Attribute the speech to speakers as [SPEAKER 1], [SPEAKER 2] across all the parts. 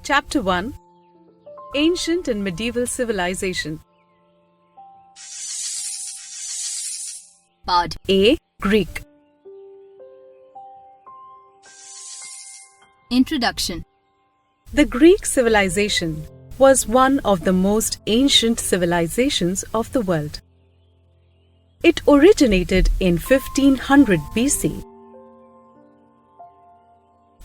[SPEAKER 1] Chapter 1: Ancient and Medieval Civilization.
[SPEAKER 2] Part
[SPEAKER 1] A. Greek.
[SPEAKER 2] Introduction.
[SPEAKER 1] The Greek civilization was one of the most ancient civilizations of the world. It originated in 1500 BC.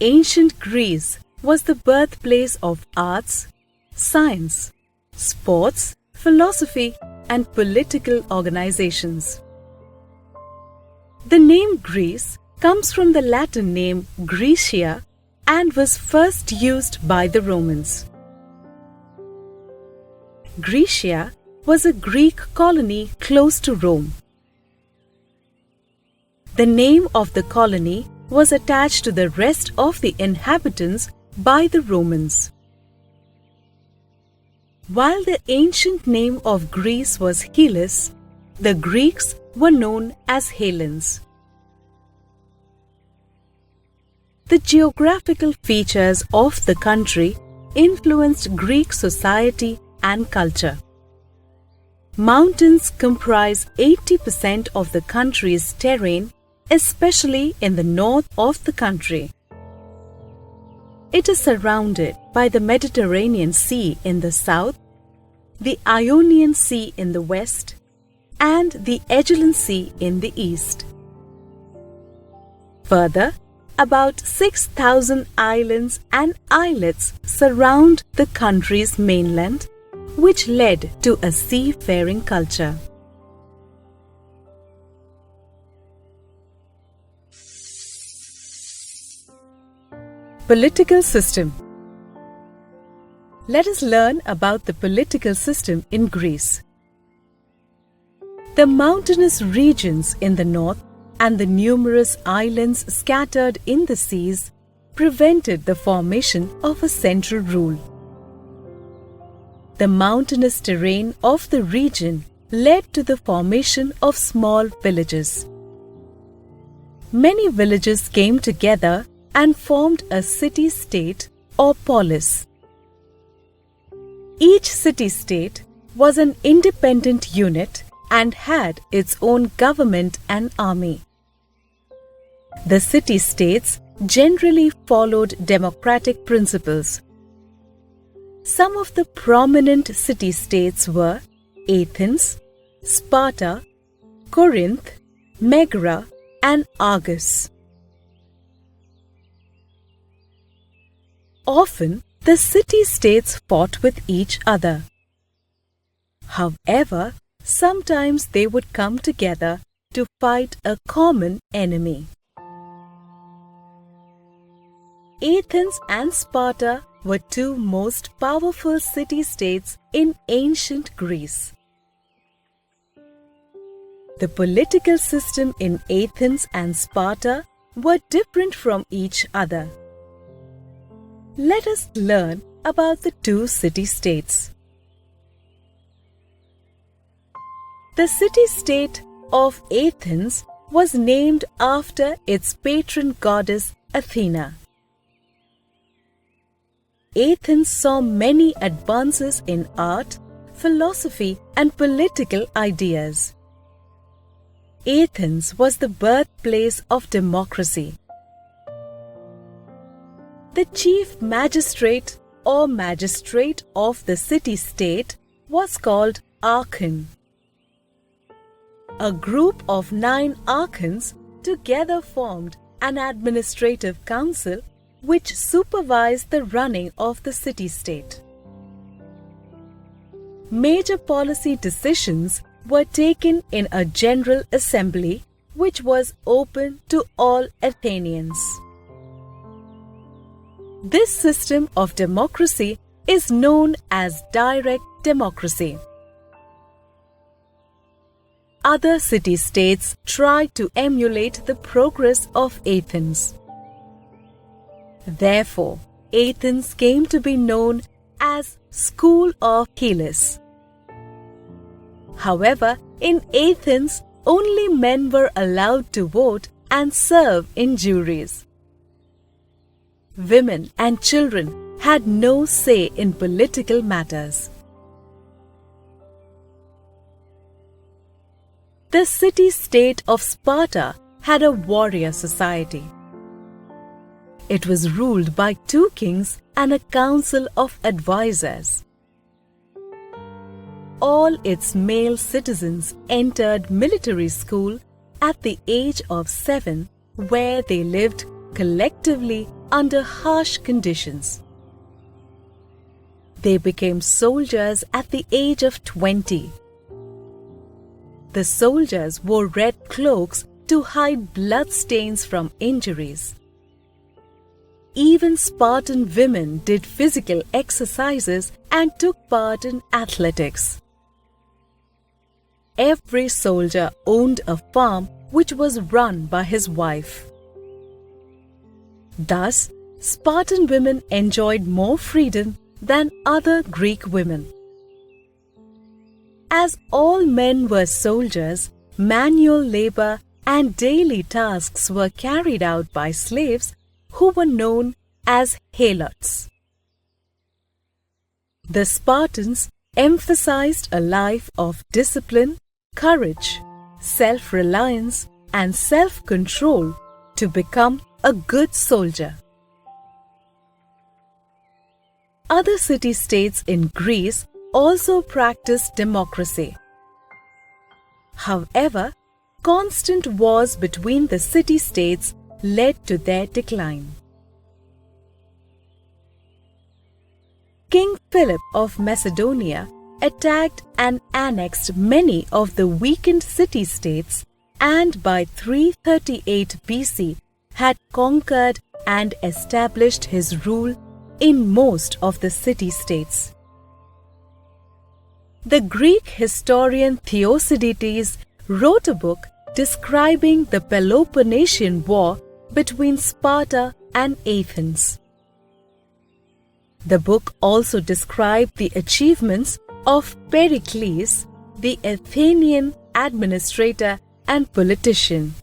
[SPEAKER 1] Ancient Greece was the birthplace of arts, science, sports, philosophy, and political organizations. The name Greece comes from the Latin name Graecia and was first used by the Romans. Graecia was a Greek colony close to Rome. The name of the colony was attached to the rest of the inhabitants by the Romans. While the ancient name of Greece was Hellas, the Greeks were known as Hellenes. The geographical features of the country influenced Greek society and culture. Mountains comprise 80% of the country's terrain, especially in the north of the country. It is surrounded by the Mediterranean Sea in the south, the Ionian Sea in the west, and the Aegean Sea in the east. Further, about 6,000 islands and islets surround the country's mainland, which led to a seafaring culture. Political system. Let us learn about the political system in Greece. The mountainous regions in the north and the numerous islands scattered in the seas prevented the formation of a central rule. The mountainous terrain of the region led to the formation of small villages. Many villages came together and formed a city-state or polis. Each city-state was an independent unit and had its own government and army. The city-states generally followed democratic principles. Some of the prominent city-states were Athens, Sparta, Corinth, Megara, and Argos. Often, the city-states fought with each other. However, sometimes they would come together to fight a common enemy. Athens and Sparta were two most powerful city-states in ancient Greece. The political system in Athens and Sparta were different from each other. Let us learn about the two city-states. The city-state of Athens was named after its patron goddess Athena. Athens saw many advances in art, philosophy, and political ideas. Athens was the birthplace of democracy. The chief magistrate or magistrate of the city-state was called archon. A group of 9 archons together formed an administrative council which supervised the running of the city-state. Major policy decisions were taken in a general assembly which was open to all Athenians. This system of democracy is known as direct democracy. Other city-states tried to emulate the progress of Athens. Therefore, Athens came to be known as School of Hellas. However, in Athens, only men were allowed to vote and serve in juries. Women and children had no say in political matters. The city-state of Sparta had a warrior society. It was ruled by 2 kings and a council of advisors. All its male citizens entered military school at the age of 7, where they lived collectively under harsh conditions. They became soldiers at the age of 20. The soldiers wore red cloaks to hide bloodstains from injuries. Even Spartan women did physical exercises and took part in athletics. Every soldier owned a farm which was run by his wife. Thus, Spartan women enjoyed more freedom than other Greek women. As all men were soldiers, manual labor and daily tasks were carried out by slaves who were known as helots. The Spartans emphasized a life of discipline, courage, self-reliance, and self-control to become a good soldier. Other city-states in Greece also practiced democracy. However, constant wars between the city-states led to their decline. King Philip of Macedonia attacked and annexed many of the weakened city-states, and by 338 BC had conquered and established his rule in most of the city-states. The Greek historian Thucydides wrote a book describing the Peloponnesian War between Sparta and Athens. The book also described the achievements of Pericles, the Athenian administrator and politician.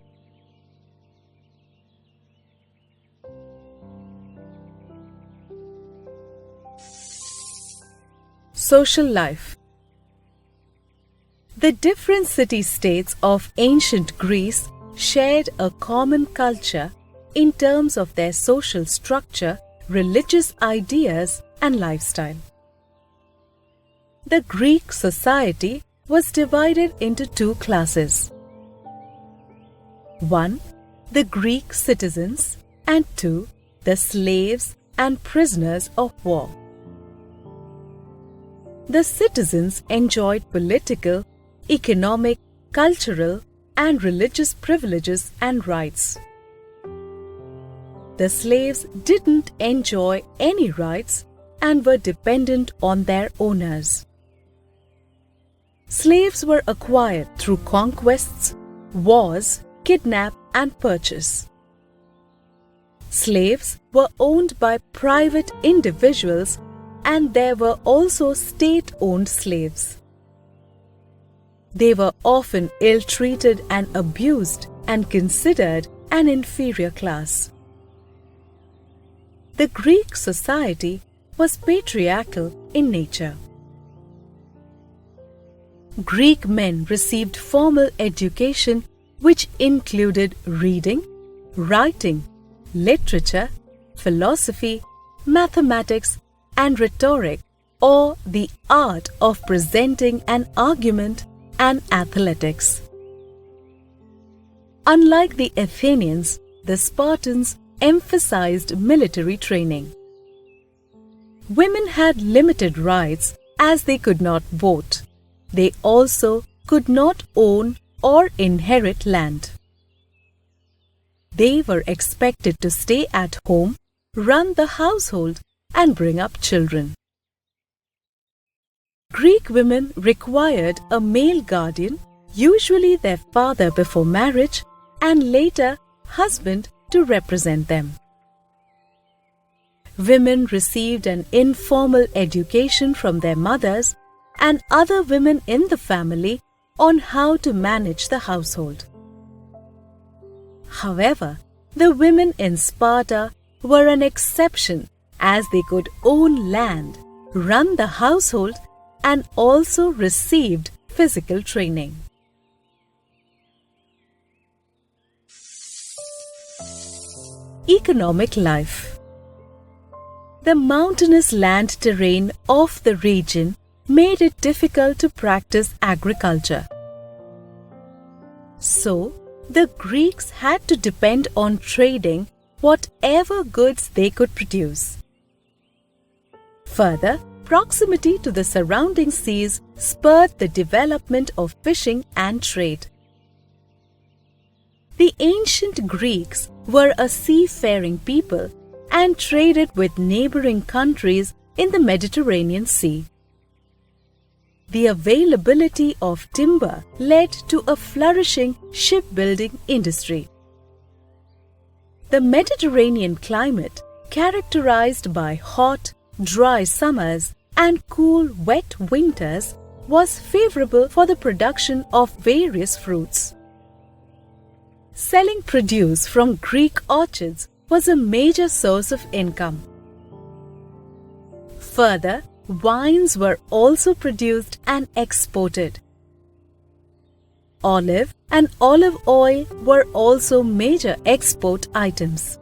[SPEAKER 1] Social life. The different city-states of ancient Greece shared a common culture in terms of their social structure, religious ideas, and lifestyle. The Greek society was divided into 2 classes. 1. The Greek citizens, and 2. The slaves and prisoners of war. The citizens enjoyed political, economic, cultural, and religious privileges and rights. The slaves didn't enjoy any rights and were dependent on their owners. Slaves were acquired through conquests, wars, kidnap, and purchase. Slaves were owned by private individuals, and there were also state-owned slaves. They were often ill-treated and abused and considered an inferior class. The Greek society was patriarchal in nature. Greek men received formal education which included reading, writing, literature, philosophy, mathematics, and rhetoric, or the art of presenting an argument, and athletics. Unlike the Athenians, the Spartans emphasized military training. Women had limited rights as they could not vote. They also could not own or inherit land. They were expected to stay at home, run the household, and bring up children. Greek women required a male guardian, usually their father before marriage, and later husband, to represent them. Women received an informal education from their mothers and other women in the family on how to manage the household. However, the women in Sparta were an exception as they could own land, run the household, and also received physical training. Economic life. The mountainous land terrain of the region made it difficult to practice agriculture. So, the Greeks had to depend on trading whatever goods they could produce. Further, proximity to the surrounding seas spurred the development of fishing and trade. The ancient Greeks were a seafaring people and traded with neighboring countries in the Mediterranean Sea. The availability of timber led to a flourishing shipbuilding industry. The Mediterranean climate, characterized by hot, dry summers and cool, wet winters, was favorable for the production of various fruits. Selling produce from Greek orchards was a major source of income. Further, wines were also produced and exported. Olive and olive oil were also major export items.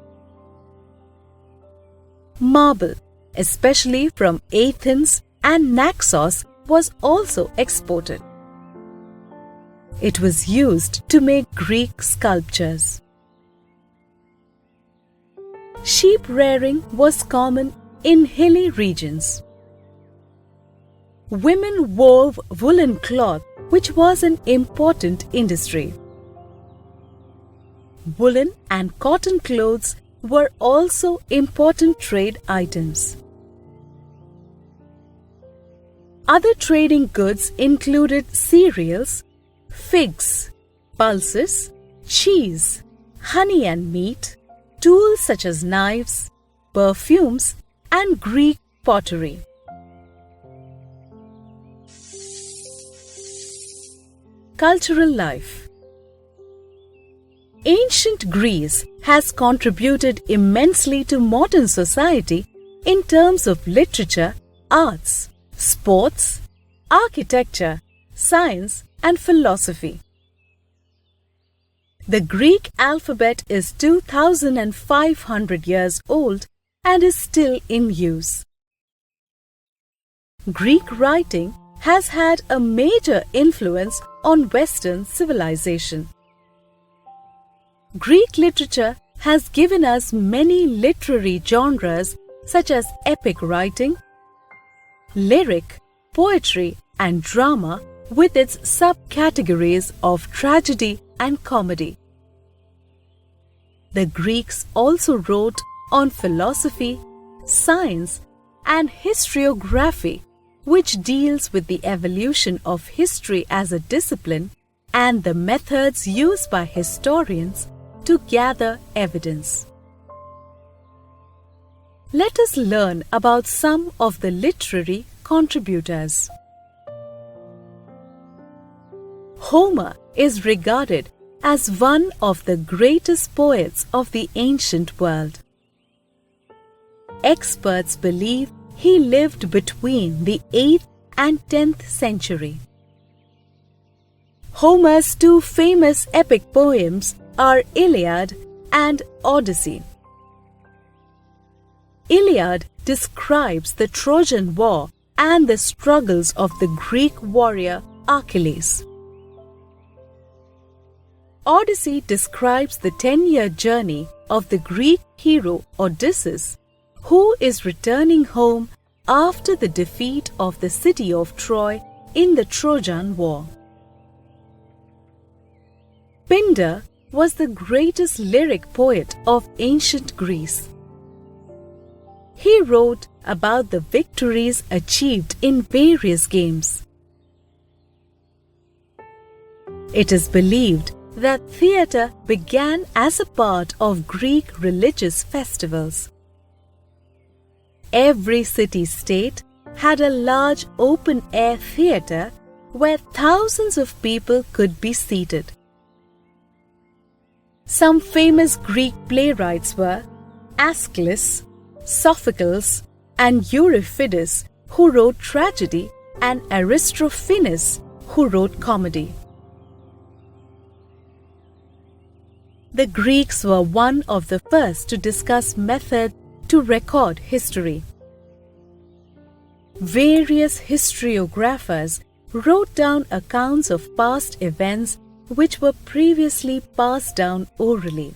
[SPEAKER 1] Marble, especially from Athens and Naxos, was also exported. It was used to make Greek sculptures. Sheep rearing was common in hilly regions. Women wove woolen cloth, which was an important industry. Woolen and cotton clothes were also important trade items. Other trading goods included cereals, figs, pulses, cheese, honey and meat, tools such as knives, perfumes, and Greek pottery. Cultural life. Ancient Greece has contributed immensely to modern society in terms of literature, arts, sports, architecture, science, and philosophy. The Greek alphabet is 2,500 years old and is still in use. Greek writing has had a major influence on Western civilization. Greek literature has given us many literary genres such as epic writing, lyric, poetry, and drama, with its subcategories of tragedy and comedy. The Greeks also wrote on philosophy, science, and historiography, which deals with the evolution of history as a discipline and the methods used by historians to gather evidence. Let us learn about some of the literary contributors. Homer is regarded as one of the greatest poets of the ancient world. Experts believe he lived between the 8th and 10th century. Homer's two famous epic poems are Iliad and Odyssey. Iliad describes the Trojan War and the struggles of the Greek warrior Achilles. Odyssey describes the 10-year journey of the Greek hero Odysseus, who is returning home after the defeat of the city of Troy in the Trojan War. Pindar was the greatest lyric poet of ancient Greece. He wrote about the victories achieved in various games. It is believed that theatre began as a part of Greek religious festivals. Every city-state had a large open-air theatre where thousands of people could be seated. Some famous Greek playwrights were Aeschylus, Sophocles and Euripides, who wrote tragedy, and Aristophanes, who wrote comedy. The Greeks were one of the first to discuss methods to record history. Various historiographers wrote down accounts of past events which were previously passed down orally.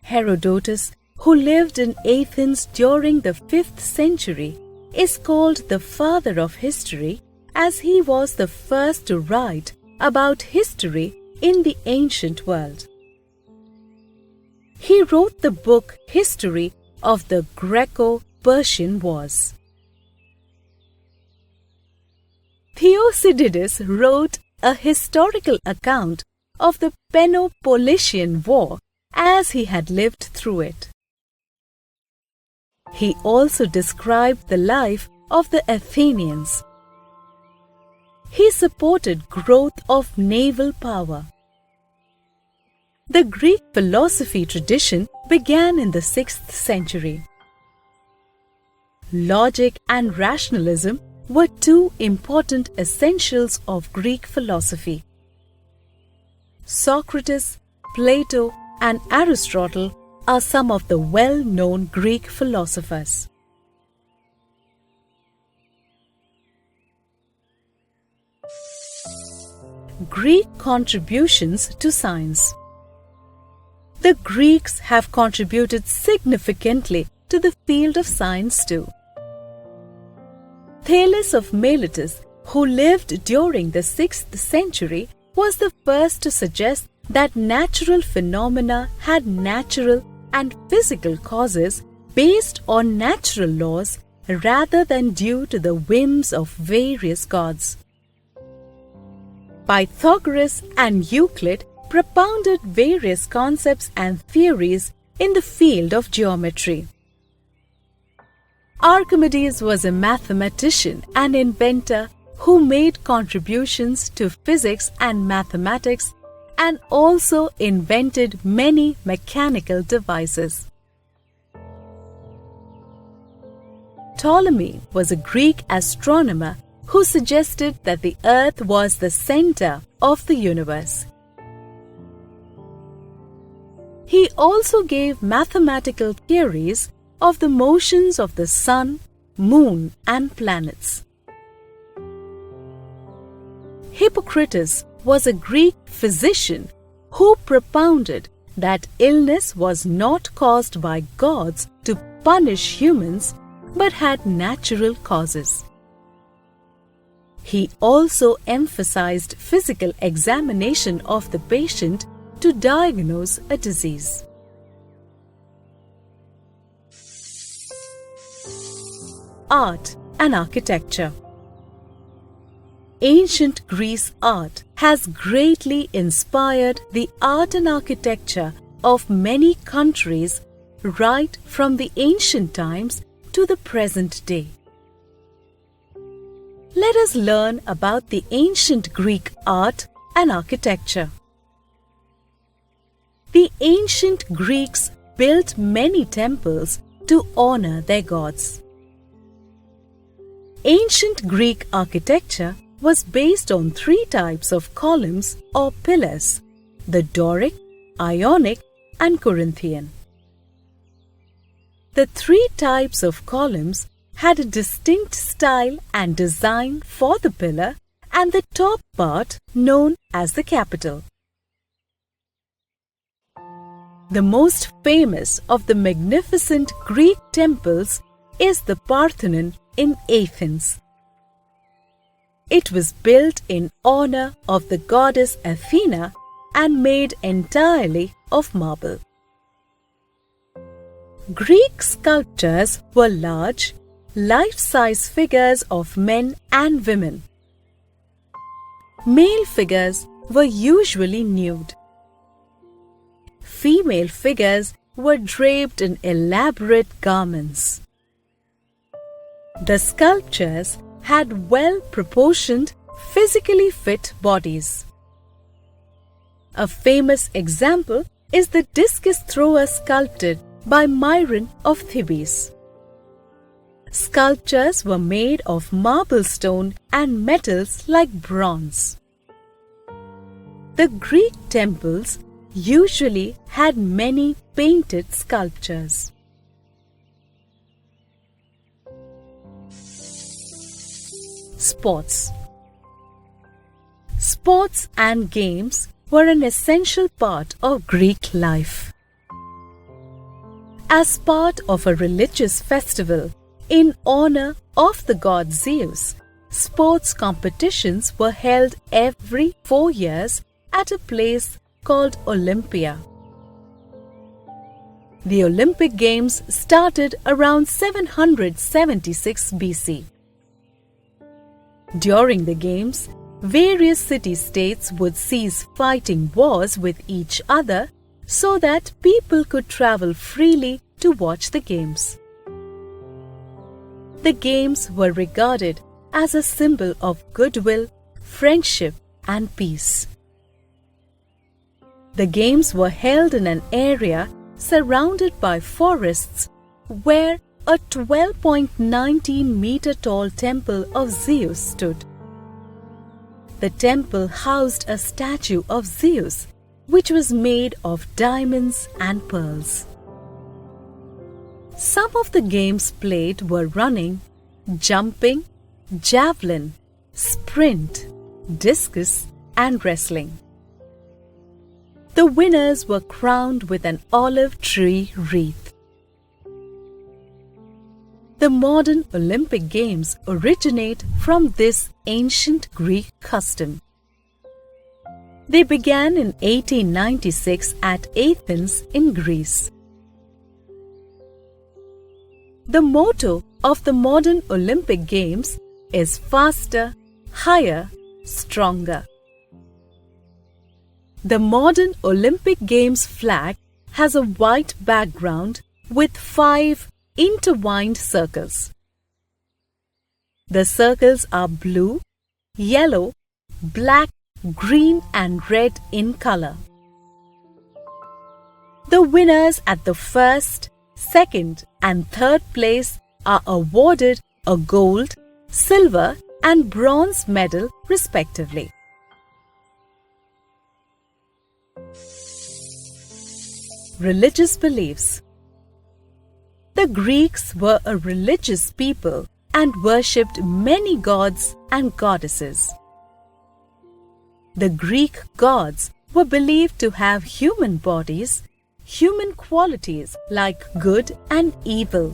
[SPEAKER 1] Herodotus, who lived in Athens during the 5th century, is called the father of history as he was the first to write about history in the ancient world. He wrote the book History of the Greco-Persian Wars. Thucydides wrote a historical account of the Peloponnesian War as he had lived through it. He also described the life of the Athenians. He supported growth of naval power. The Greek philosophy tradition began in the 6th century. Logic and rationalism were two important essentials of Greek philosophy. Socrates, Plato, and Aristotle are some of the well-known Greek philosophers. Greek contributions to science. The Greeks have contributed significantly to the field of science too. Thales of Miletus, who lived during the 6th century, was the first to suggest that natural phenomena had natural and physical causes based on natural laws rather than due to the whims of various gods. Pythagoras and Euclid propounded various concepts and theories in the field of geometry. Archimedes was a mathematician and inventor who made contributions to physics and mathematics and also invented many mechanical devices. Ptolemy was a Greek astronomer who suggested that the Earth was the center of the universe. He also gave mathematical theories of the motions of the sun, moon, and planets. Hippocrates was a Greek physician who propounded that illness was not caused by gods to punish humans but had natural causes. He also emphasized physical examination of the patient to diagnose a disease. Art and architecture. Ancient Greece art has greatly inspired the art and architecture of many countries right from the ancient times to the present day. Let us learn about the ancient Greek art and architecture. The ancient Greeks built many temples to honor their gods. Ancient Greek architecture was based on 3 types of columns or pillars: the Doric, Ionic, and Corinthian. The 3 types of columns had a distinct style and design for the pillar and the top part known as the capital. The most famous of the magnificent Greek temples is the Parthenon in Athens. It was built in honor of the goddess Athena and made entirely of marble. Greek sculptures were large, life-size figures of men and women. Male figures were usually nude. Female figures were draped in elaborate garments. The sculptures had well-proportioned, physically fit bodies. A famous example is the discus thrower sculpted by Myron of Thebes. Sculptures were made of marble stone and metals like bronze. The Greek temples usually had many painted sculptures. Sports. Sports and games were an essential part of Greek life. As part of a religious festival in honor of the god Zeus, sports competitions were held every 4 years at a place called Olympia. The Olympic Games started around 776 BC. During the Games, various city-states would cease fighting wars with each other so that people could travel freely to watch the Games. The Games were regarded as a symbol of goodwill, friendship, and peace. The Games were held in an area surrounded by forests where a 12.19-meter tall temple of Zeus stood. The temple housed a statue of Zeus, which was made of diamonds and pearls. Some of the games played were running, jumping, javelin, sprint, discus, and wrestling. The winners were crowned with an olive tree wreath. The modern Olympic Games originate from this ancient Greek custom. They began in 1896 at Athens in Greece. The motto of the modern Olympic Games is faster, higher, stronger. The modern Olympic Games flag has a white background with 5 intertwined circles. The circles are blue, yellow, black, green and red in color. The winners at the first, second and third place are awarded a gold, silver and bronze medal respectively. Religious beliefs. The Greeks were a religious people and worshipped many gods and goddesses. The Greek gods were believed to have human bodies, human qualities like good and evil.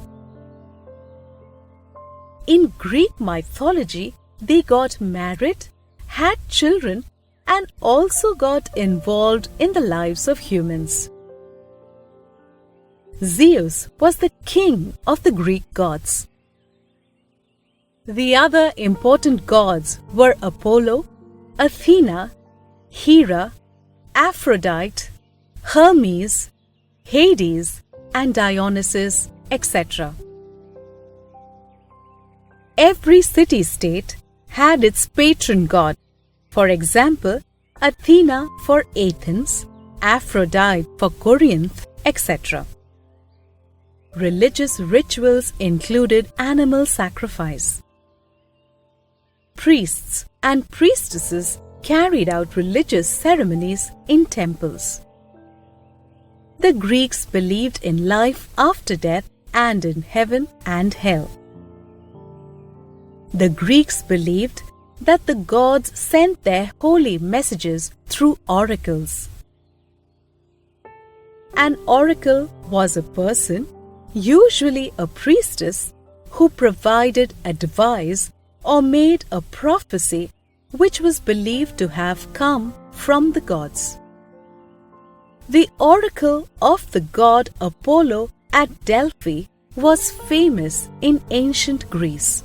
[SPEAKER 1] In Greek mythology, they got married, had children, and also got involved in the lives of humans. Zeus was the king of the Greek gods. The other important gods were Apollo, Athena, Hera, Aphrodite, Hermes, Hades, and Dionysus, etc. Every city-state had its patron god. For example, Athena for Athens, Aphrodite for Corinth, etc. Religious rituals included animal sacrifice. Priests and priestesses carried out religious ceremonies in temples. The Greeks believed in life after death and in heaven and hell. The Greeks believed that the gods sent their holy messages through oracles. An oracle was a person, usually a priestess, who provided advice or made a prophecy which was believed to have come from the gods. The oracle of the god Apollo at Delphi was famous in ancient Greece.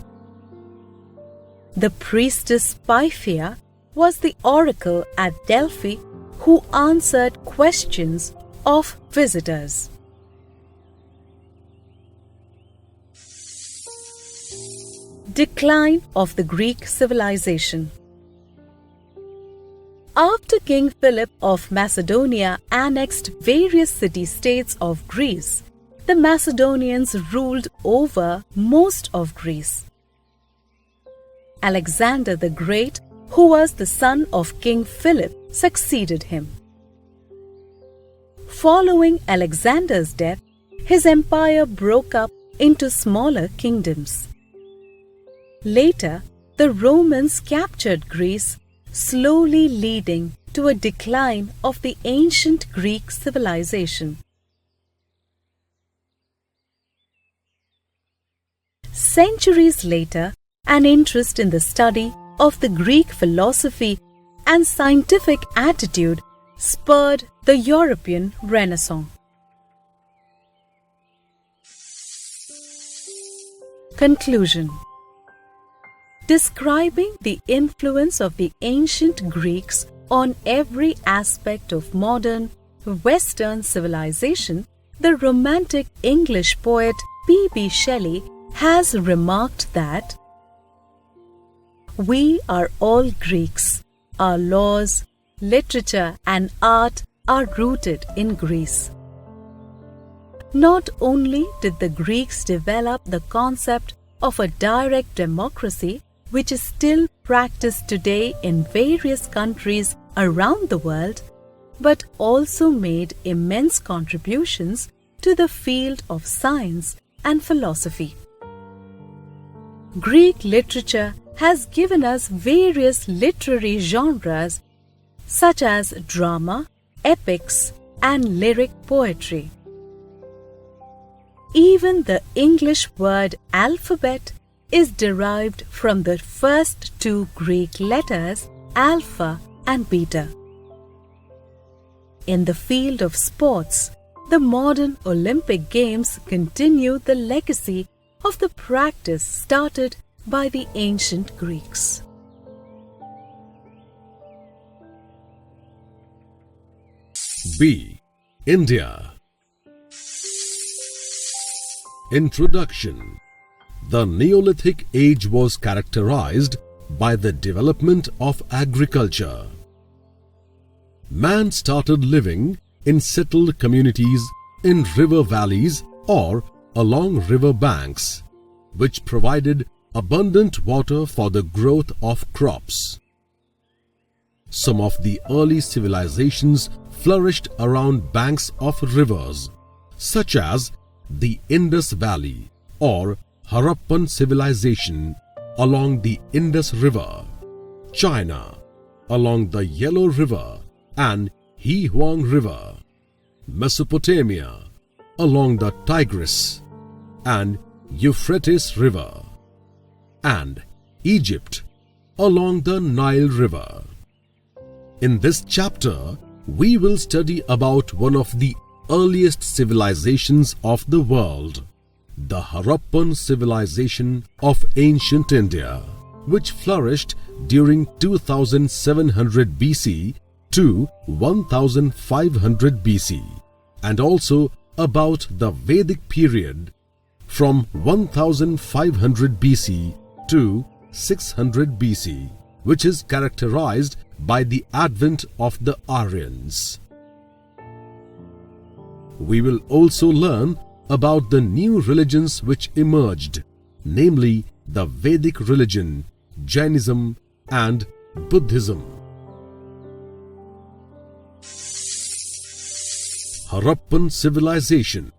[SPEAKER 1] The priestess Pythia was the oracle at Delphi who answered questions of visitors. Decline of the Greek civilization. After King Philip of Macedonia annexed various city-states of Greece, the Macedonians ruled over most of Greece. Alexander the Great, who was the son of King Philip, succeeded him. Following Alexander's death, his empire broke up into smaller kingdoms. Later, the Romans captured Greece, slowly leading to a decline of the ancient Greek civilization. Centuries later, an interest in the study of the Greek philosophy and scientific attitude spurred the European Renaissance. Conclusion. Describing the influence of the ancient Greeks on every aspect of modern, Western civilization, the Romantic English poet P.B. Shelley has remarked that we are all Greeks. Our laws, literature and art are rooted in Greece. Not only did the Greeks develop the concept of a direct democracy, which is still practiced today in various countries around the world, but also made immense contributions to the field of science and philosophy. Greek literature has given us various literary genres such as drama, epics, and lyric poetry. Even the English word alphabet is derived from the first two Greek letters alpha and beta. In the field of sports, the modern Olympic Games continue the legacy of the practice started by the ancient Greeks.
[SPEAKER 2] B. India. Introduction. The Neolithic age was characterized by the development of agriculture. Man started living in settled communities in river valleys or along river banks, which provided abundant water for the growth of crops. Some of the early civilizations flourished around banks of rivers, such as the Indus Valley or Harappan civilization along the Indus River, China along the Yellow River and Huang River, Mesopotamia along the Tigris and Euphrates River, and Egypt along the Nile River. In this chapter, we will study about one of the earliest civilizations of the world, the Harappan civilization of ancient India, which flourished during 2700 BC to 1500 BC, and also about the Vedic period from 1500 BC to 600 BC, which is characterized by the advent of the Aryans. We will also learn about the new religions which emerged, namely the Vedic religion, Jainism and Buddhism. Harappan civilization.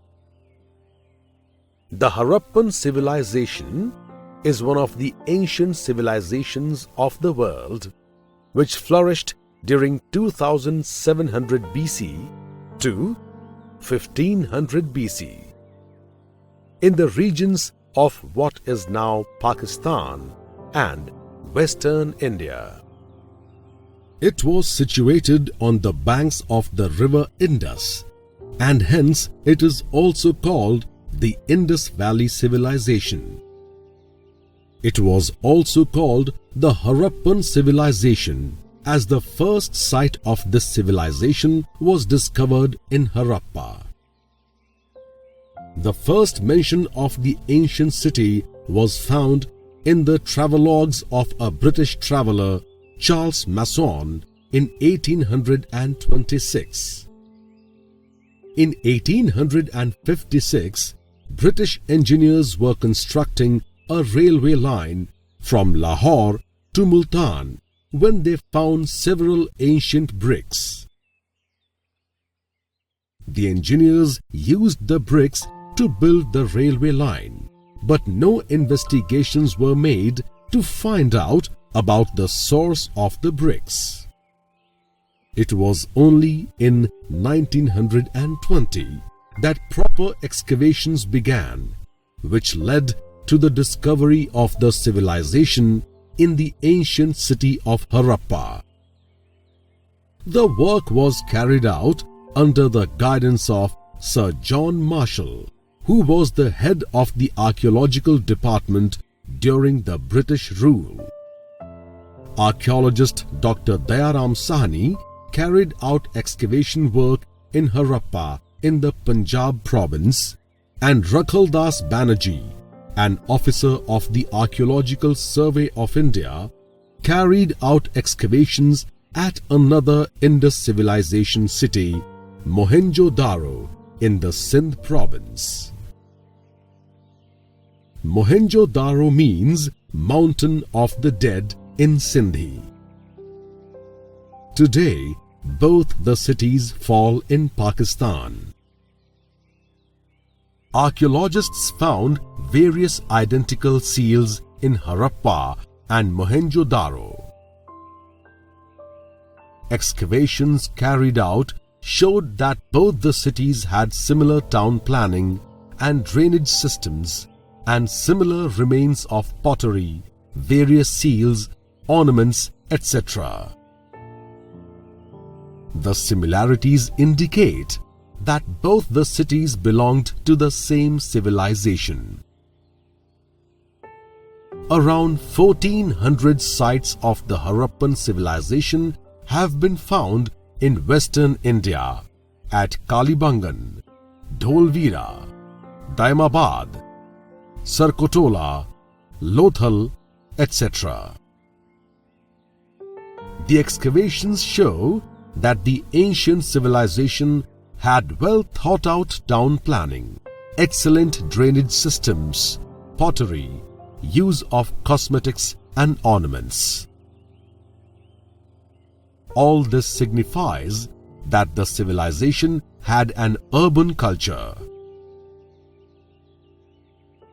[SPEAKER 2] The Harappan civilization is one of the ancient civilizations of the world, which flourished during 2700 BC to 1500 BC in the regions of what is now Pakistan and Western India. It was situated on the banks of the river Indus, and hence it is also called the Indus Valley civilization. It was also called the Harappan civilization, as the first site of this civilization was discovered in Harappa. The first mention of the ancient city was found in the travelogues of a British traveller, Charles Masson, in 1826. In 1856, British engineers were constructing a railway line from Lahore to Multan when they found several ancient bricks. The engineers used the bricks to build the railway line, but no investigations were made to find out about the source of the bricks. It was only in 1920 that proper excavations began, which led to the discovery of the civilization in the ancient city of Harappa. The work was carried out under the guidance of Sir John Marshall, who was the head of the archaeological department during the British rule. Archaeologist Dr. Dayaram Sahni carried out excavation work in Harappa in the Punjab province, and Rakhaldas Banerjee, an officer of the Archaeological Survey of India, carried out excavations at another Indus civilization city, Mohenjo-daro, in the Sindh province. Mohenjo-daro means mountain of the dead in Sindhi. Today, both the cities fall in Pakistan. Archaeologists found various identical seals in Harappa and Mohenjo-daro. Excavations carried out showed that both the cities had similar town planning and drainage systems and similar remains of pottery, various seals, ornaments, etc. The similarities indicate that both the cities belonged to the same civilization. Around 1400 sites of the Harappan civilization have been found in western India at Kalibangan, Dholvira, Daimabad, Sarkotola, Lothal, etc. The excavations show that the ancient civilization had well thought out town planning, excellent drainage systems, pottery, use of cosmetics and ornaments. All this signifies that the civilization had an urban culture.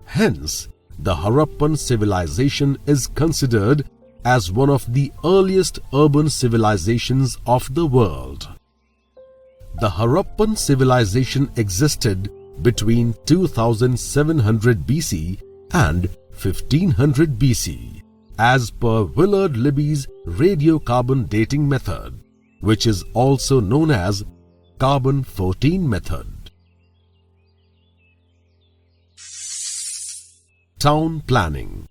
[SPEAKER 2] Hence, the Harappan civilization is considered as one of the earliest urban civilizations of the world. The Harappan civilization existed between 2700 BC and 1500 BC as per Willard Libby's radiocarbon dating method, which is also known as carbon-14 method. Town planning.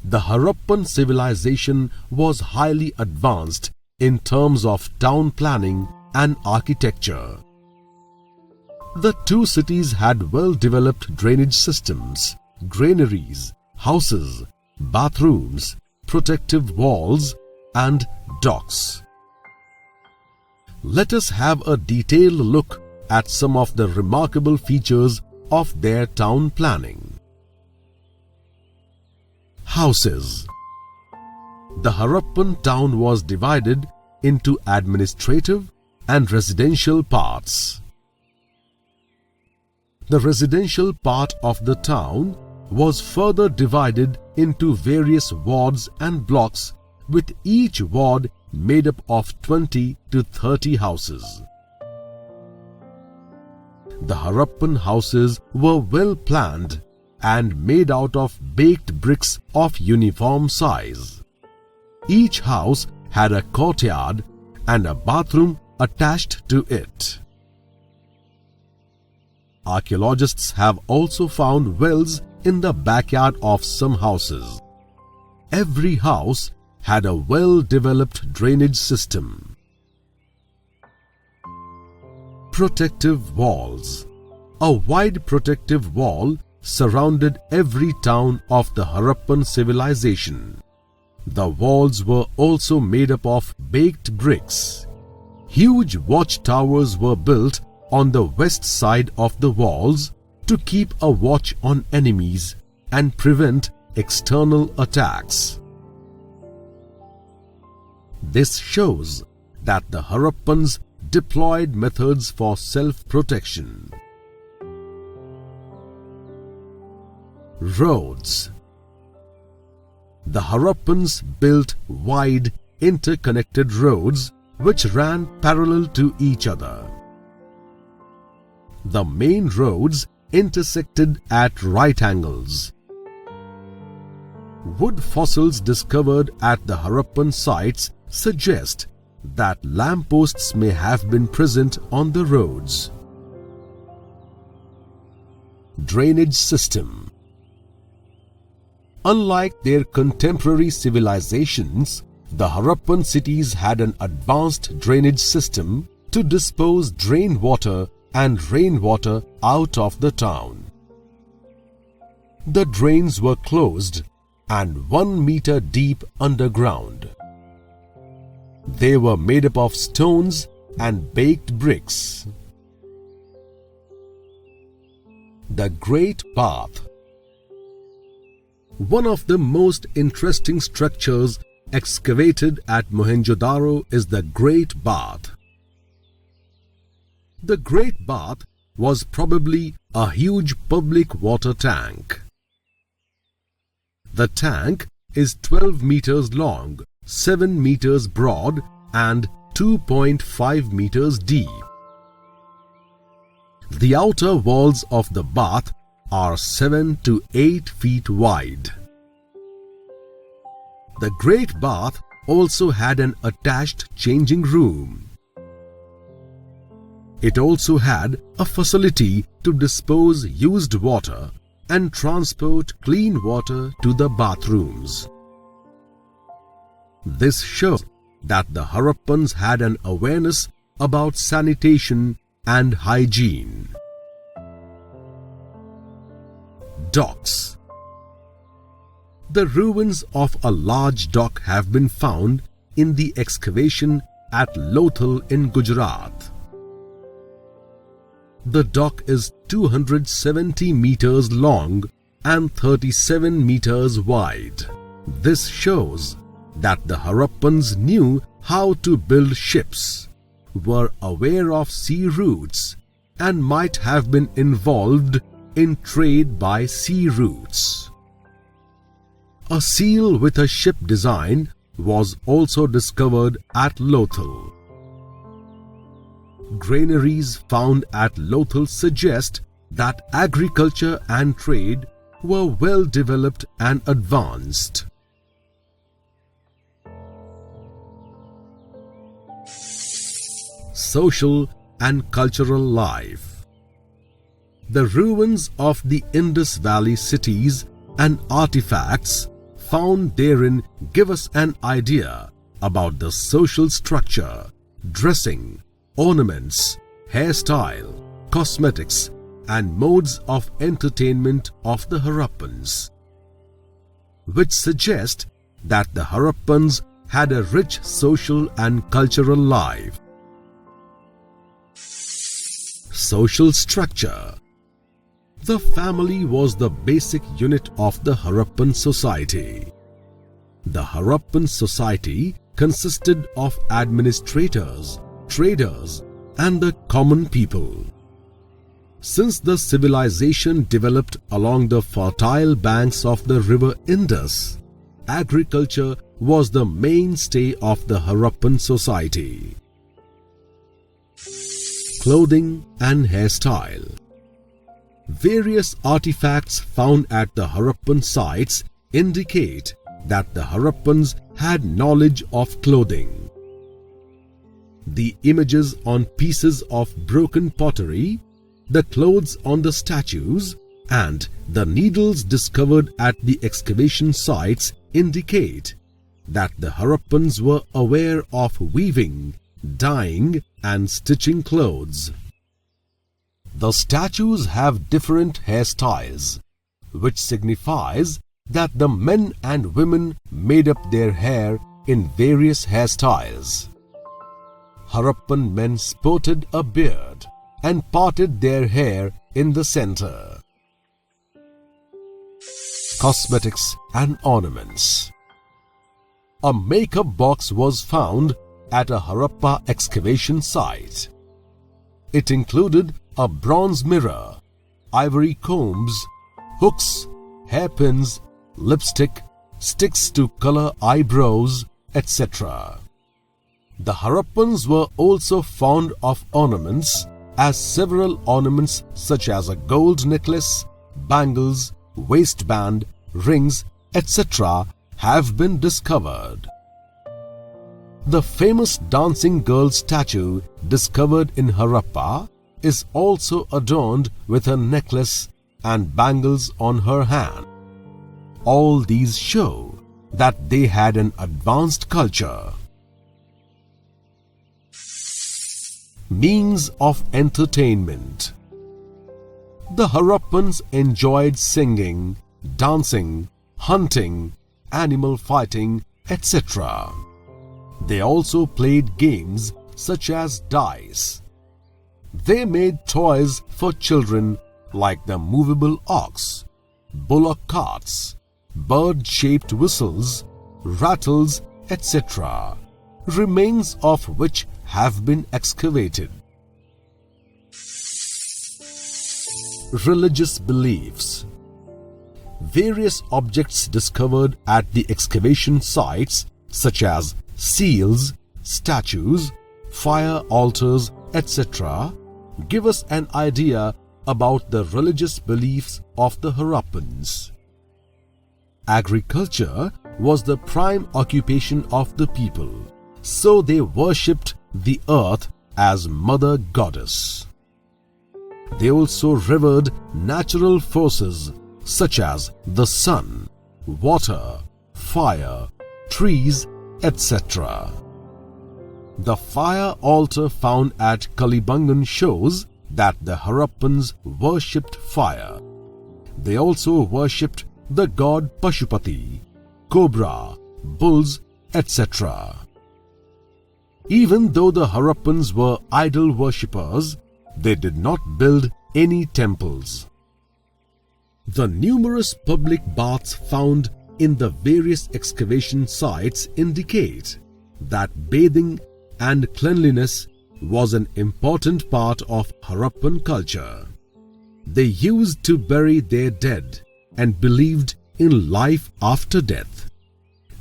[SPEAKER 2] The Harappan civilization was highly advanced in terms of town planning and architecture. The two cities had well-developed drainage systems, granaries, houses, bathrooms, protective walls, and docks. Let us have a detailed look at some of the remarkable features of their town planning. Houses. The Harappan town was divided into administrative and residential parts. The residential part of the town was further divided into various wards and blocks, with each ward made up of 20 to 30 houses. The Harappan houses were well planned and made out of baked bricks of uniform size. Each house had a courtyard and a bathroom attached to it. Archaeologists have also found wells in the backyard of some houses. Every house had a well-developed drainage system. Protective walls. A wide protective wall surrounded every town of the Harappan civilization. The walls were also made up of baked bricks. Huge watchtowers were built on the west side of the walls to keep a watch on enemies and prevent external attacks. This shows that the Harappans deployed methods for self-protection. Roads. The Harappans built wide, interconnected roads which ran parallel to each other. The main roads intersected at right angles. Wood fossils discovered at the Harappan sites suggest that lampposts may have been present on the roads. Drainage system. Unlike their contemporary civilizations, the Harappan cities had an advanced drainage system to dispose drain water and rainwater out of the town. The drains were closed and 1 meter deep underground. They were made up of stones and baked bricks. The Great Bath. One of the most interesting structures excavated at Mohenjo-daro is the Great Bath. The Great Bath was probably a huge public water tank. The tank is 12 meters long, 7 meters broad and 2.5 meters deep. The outer walls of the bath are 7 to 8 feet wide. The Great Bath also had an attached changing room. It also had a facility to dispose used water and transport clean water to the bathrooms. This shows that the Harappans had an awareness about sanitation and hygiene. Docks. The ruins of a large dock have been found in the excavation at Lothal in Gujarat. The dock is 270 meters long and 37 meters wide. This shows that the Harappans knew how to build ships, were aware of sea routes, and might have been involved in trade by sea routes. A seal with a ship design was also discovered at Lothal. Granaries found at Lothal suggest that agriculture and trade were well developed and advanced. Social and cultural life. The ruins of the Indus Valley cities and artifacts found therein give us an idea about the social structure, dressing, ornaments, hairstyle, cosmetics, and modes of entertainment of the Harappans, which suggest that the Harappans had a rich social and cultural life. Social structure. The family was the basic unit of the Harappan society. The Harappan society consisted of administrators, traders, and the common people. Since the civilization developed along the fertile banks of the river Indus, agriculture was the mainstay of the Harappan society. Clothing and hairstyle. Various artifacts found at the Harappan sites indicate that the Harappans had knowledge of clothing. The images on pieces of broken pottery, the clothes on the statues, and the needles discovered at the excavation sites indicate that the Harappans were aware of weaving, dyeing, and stitching clothes. The statues have different hairstyles, which signifies that the men and women made up their hair in various hairstyles. Harappan men sported a beard and parted their hair in the center. Cosmetics and ornaments. A makeup box was found at a Harappa excavation site. It included a bronze mirror, ivory combs, hooks, hairpins, lipstick, sticks to color eyebrows, etc. The Harappans were also fond of ornaments, as several ornaments such as a gold necklace, bangles, waistband, rings, etc. have been discovered. The famous dancing girl statue discovered in Harappa is also adorned with a necklace and bangles on her hand. All these show that they had an advanced culture. Means of entertainment. The Harappans enjoyed singing, dancing, hunting, animal fighting, etc. They also played games such as dice. They made toys for children like the movable ox, bullock carts, bird-shaped whistles, rattles, etc., remains of which have been excavated. Religious beliefs. Various objects discovered at the excavation sites such as seals, statues, fire altars, etc. give us an idea about the religious beliefs of the Harappans. Agriculture was the prime occupation of the people, so they worshipped the earth as mother goddess. They also revered natural forces such as the sun, water, fire, trees, etc. The fire altar found at Kalibangan shows that the Harappans worshipped fire. They also worshipped the god Pashupati, cobra, bulls, etc. Even though the Harappans were idol worshippers, they did not build any temples. The numerous public baths found in the various excavation sites indicate that bathing and cleanliness was an important part of Harappan culture. They used to bury their dead and believed in life after death.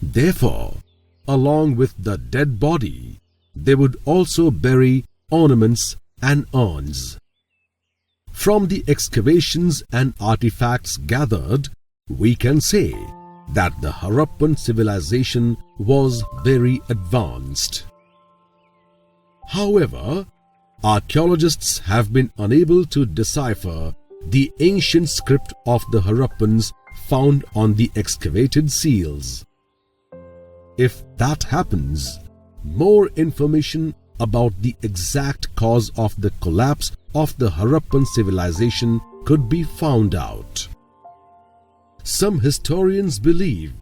[SPEAKER 2] Therefore, along with the dead body, they would also bury ornaments and urns. From the excavations and artifacts gathered, we can say that the Harappan civilization was very advanced. However, archaeologists have been unable to decipher the ancient script of the Harappans found on the excavated seals. If that happens, more information about the exact cause of the collapse of the Harappan civilization could be found out. Some historians believe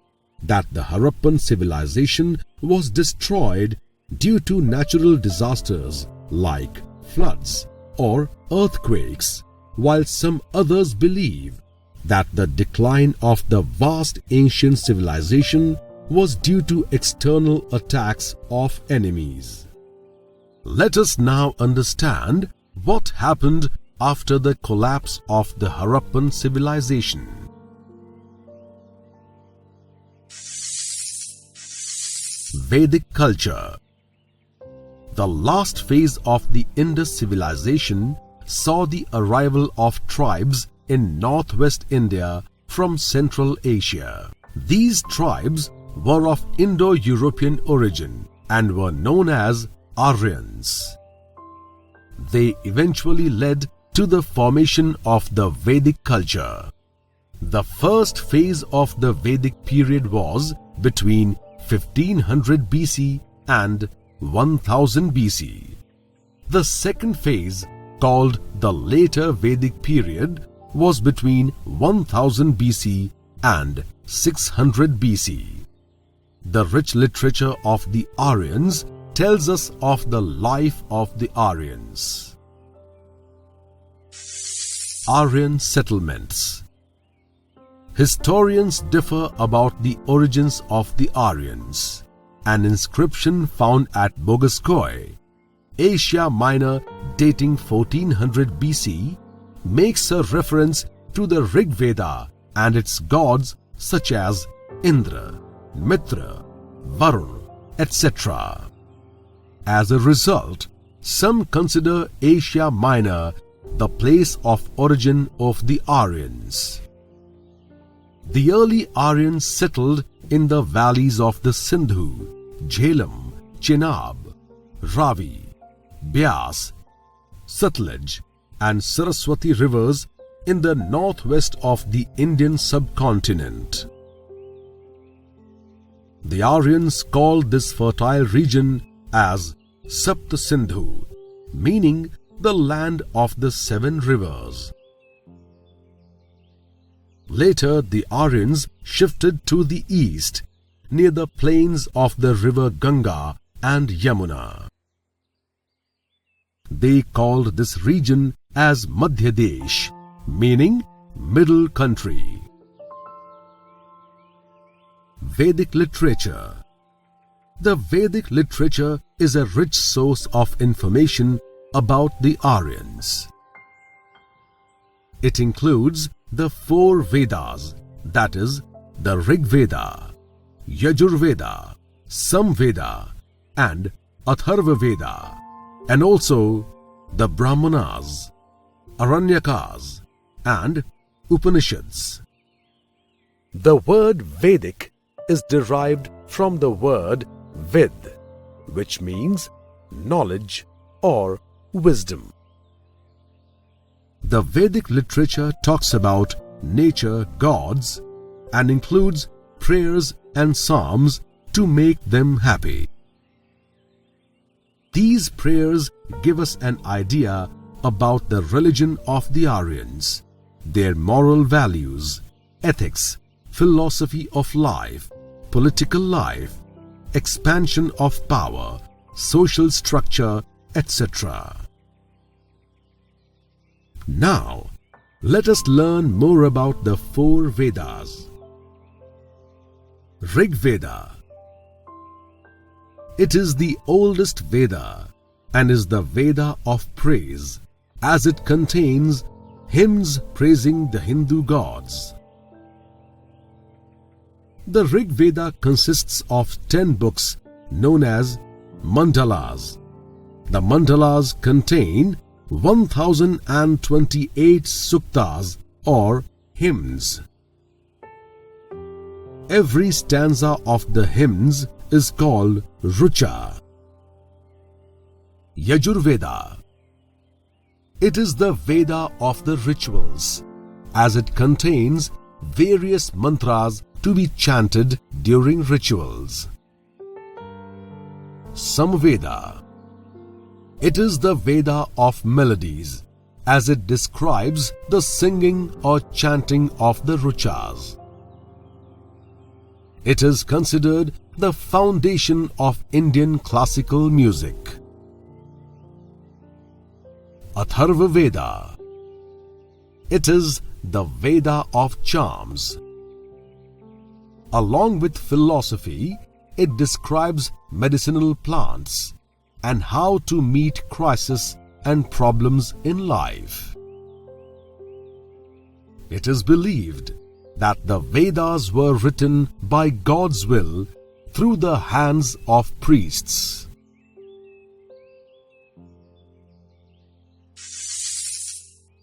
[SPEAKER 2] that the Harappan civilization was destroyed due to natural disasters like floods or earthquakes, while some others believe that the decline of the vast ancient civilization was due to external attacks of enemies. Let us now understand what happened after the collapse of the Harappan civilization. Vedic culture. The last phase of the Indus civilization saw the arrival of tribes in northwest India from Central Asia. These tribes were of Indo-European origin and were known as Aryans. They eventually led to the formation of the Vedic culture. The first phase of the Vedic period was between 1500 BC and 1000 BC. The second phase, called the later Vedic period, was between 1000 BC and 600 BC. The rich literature of the Aryans tells us of the life of the Aryans. Aryan settlements. Historians differ about the origins of the Aryans. An inscription found at Bogoskoy, Asia Minor, dating 1400 BC, makes a reference to the Rig Veda and its gods such as Indra, Mitra, Varun, etc. As a result, some consider Asia Minor the place of origin of the Aryans. The early Aryans settled in the valleys of the Sindhu, Jhelum, Chenab, Ravi, Byas, Satluj and Saraswati rivers in the northwest of the Indian subcontinent. The Aryans called this fertile region as Sapta Sindhu, meaning the land of the 7 rivers. Later, the Aryans shifted to the east, near the plains of the river Ganga and Yamuna. They called this region as Madhya Desh, meaning middle country. Vedic literature. The Vedic literature is a rich source of information about the Aryans. It includes the 4 Vedas, that is, the Rig Veda, Yajur Veda, Samveda and Atharva Veda, and also the Brahmanas, Aranyakas and Upanishads. The word Vedic is derived from the word Vid, which means knowledge or wisdom. The Vedic literature talks about nature gods and includes prayers and psalms to make them happy. These prayers give us an idea about the religion of the Aryans, their moral values, ethics, philosophy of life, political life, expansion of power, social structure, etc. Now, let us learn more about the 4 Vedas. Rig Veda. It is the oldest Veda and is the Veda of praise, as it contains hymns praising the Hindu gods. The Rig Veda consists of 10 books known as mandalas. The mandalas contain 1028 suktas or hymns. Every stanza of the hymns is called Rucha. Yajur Veda. It is the Veda of the rituals, as it contains various mantras to be chanted during rituals. Samveda. It is the Veda of melodies, as it describes the singing or chanting of the Ruchas. It is considered the foundation of Indian classical music. Atharva Veda. It is the Veda of charms. Along with philosophy, it describes medicinal plants and how to meet crises and problems in life. It is believed that the Vedas were written by God's will through the hands of priests.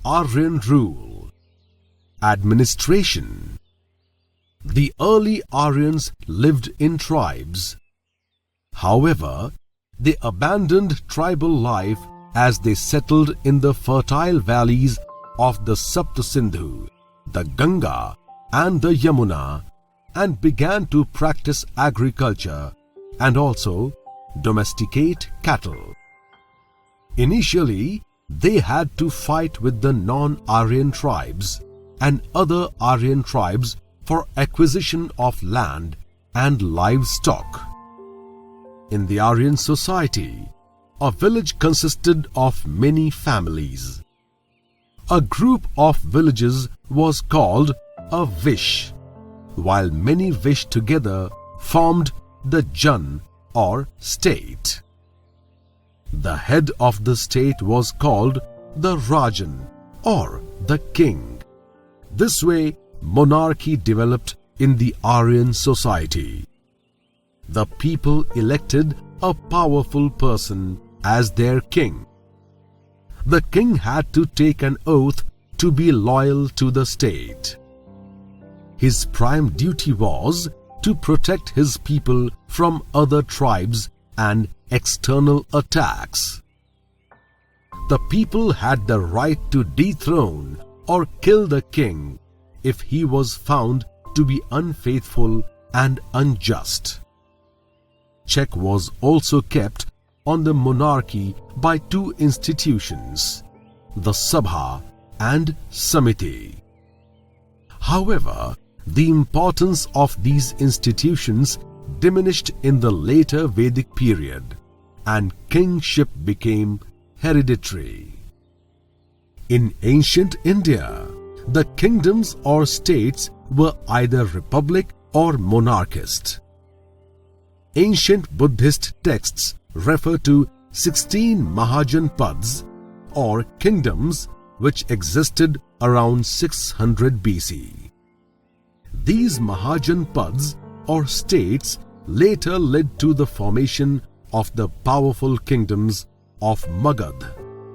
[SPEAKER 2] Aryan rule. Administration. The early Aryans lived in tribes. However, they abandoned tribal life as they settled in the fertile valleys of the Sapta Sindhu, the Ganga and the Yamuna, and began to practice agriculture and also domesticate cattle. Initially, they had to fight with the non-Aryan tribes and other Aryan tribes for acquisition of land and livestock. In the Aryan society, a village consisted of many families. A group of villages was called a vish, while many vish together formed the jan or state. The head of the state was called the Rajan or the king. This way, monarchy developed in the Aryan society. The people elected a powerful person as their king. The king had to take an oath to be loyal to the state. His prime duty was to protect his people from other tribes and external attacks. The people had the right to dethrone or kill the king if he was found to be unfaithful and unjust. Check was also kept on the monarchy by two institutions, the Sabha and Samiti. However, the importance of these institutions diminished in the later Vedic period, and kingship became hereditary. In ancient India, the kingdoms or states were either republic or monarchist. Ancient Buddhist texts refer to 16 Mahajanpads or kingdoms which existed around 600 BC. These Mahajanpads or states later led to the formation of the powerful kingdoms of Magad,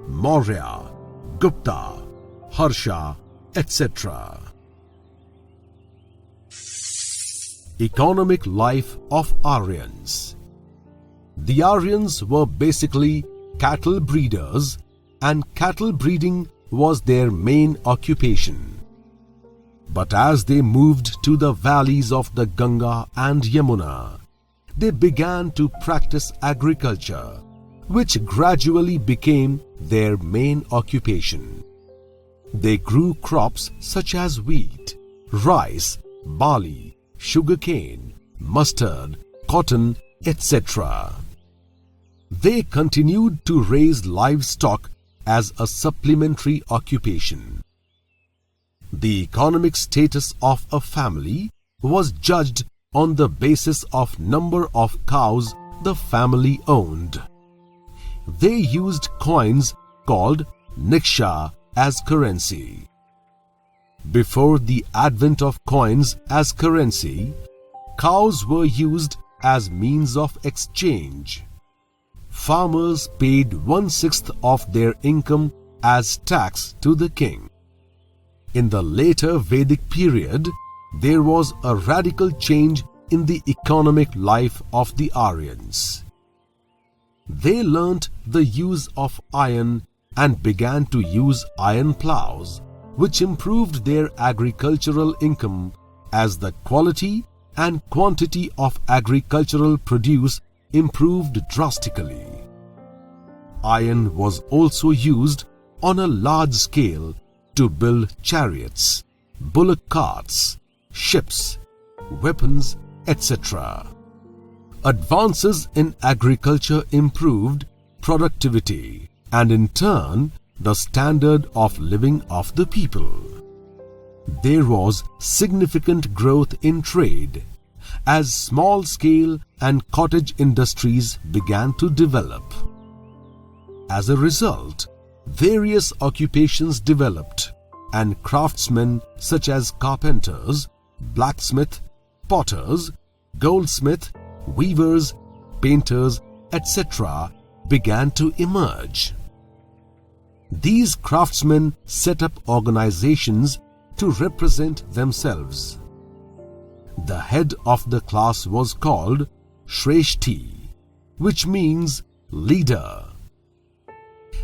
[SPEAKER 2] Maurya, Gupta, Harsha, etc. Economic life of Aryans. The Aryans were basically cattle breeders, and cattle breeding was their main occupation. But as they moved to the valleys of the Ganga and Yamuna, they began to practice agriculture, which gradually became their main occupation. They grew crops such as wheat, rice, barley, sugarcane, mustard, cotton, etc. They continued to raise livestock as a supplementary occupation. The economic status of a family was judged on the basis of number of cows the family owned. They used coins called niksha as currency. Before the advent of coins as currency, cows were used as means of exchange. Farmers paid 1/6 of their income as tax to the king. In the later Vedic period, there was a radical change in the economic life of the Aryans. They learnt the use of iron and began to use iron plows, which improved their agricultural income as the quality and quantity of agricultural produce improved drastically. Iron was also used on a large scale to build chariots, bullock carts, ships, weapons, etc. Advances in agriculture improved productivity and in turn the standard of living of the people. There was significant growth in trade as small-scale and cottage industries began to develop. As a result, various occupations developed, and craftsmen such as carpenters, blacksmith, potters, goldsmith, weavers, painters, etc. began to emerge. These craftsmen set up organizations to represent themselves. The head of the class was called Shreshti, which means leader.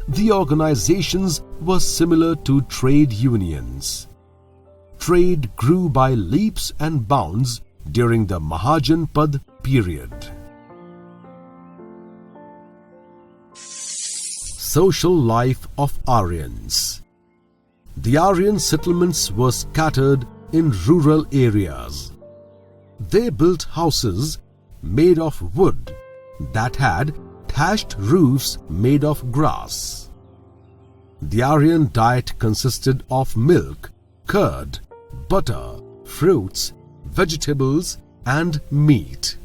[SPEAKER 2] The organizations were similar to trade unions. Trade grew by leaps and bounds during the Mahajanpad period. Social life of Aryans. The Aryan settlements were scattered in rural areas. They built houses made of wood that had thatched roofs made of grass. The Aryan diet consisted of milk, curd, butter, fruits, vegetables, and meat.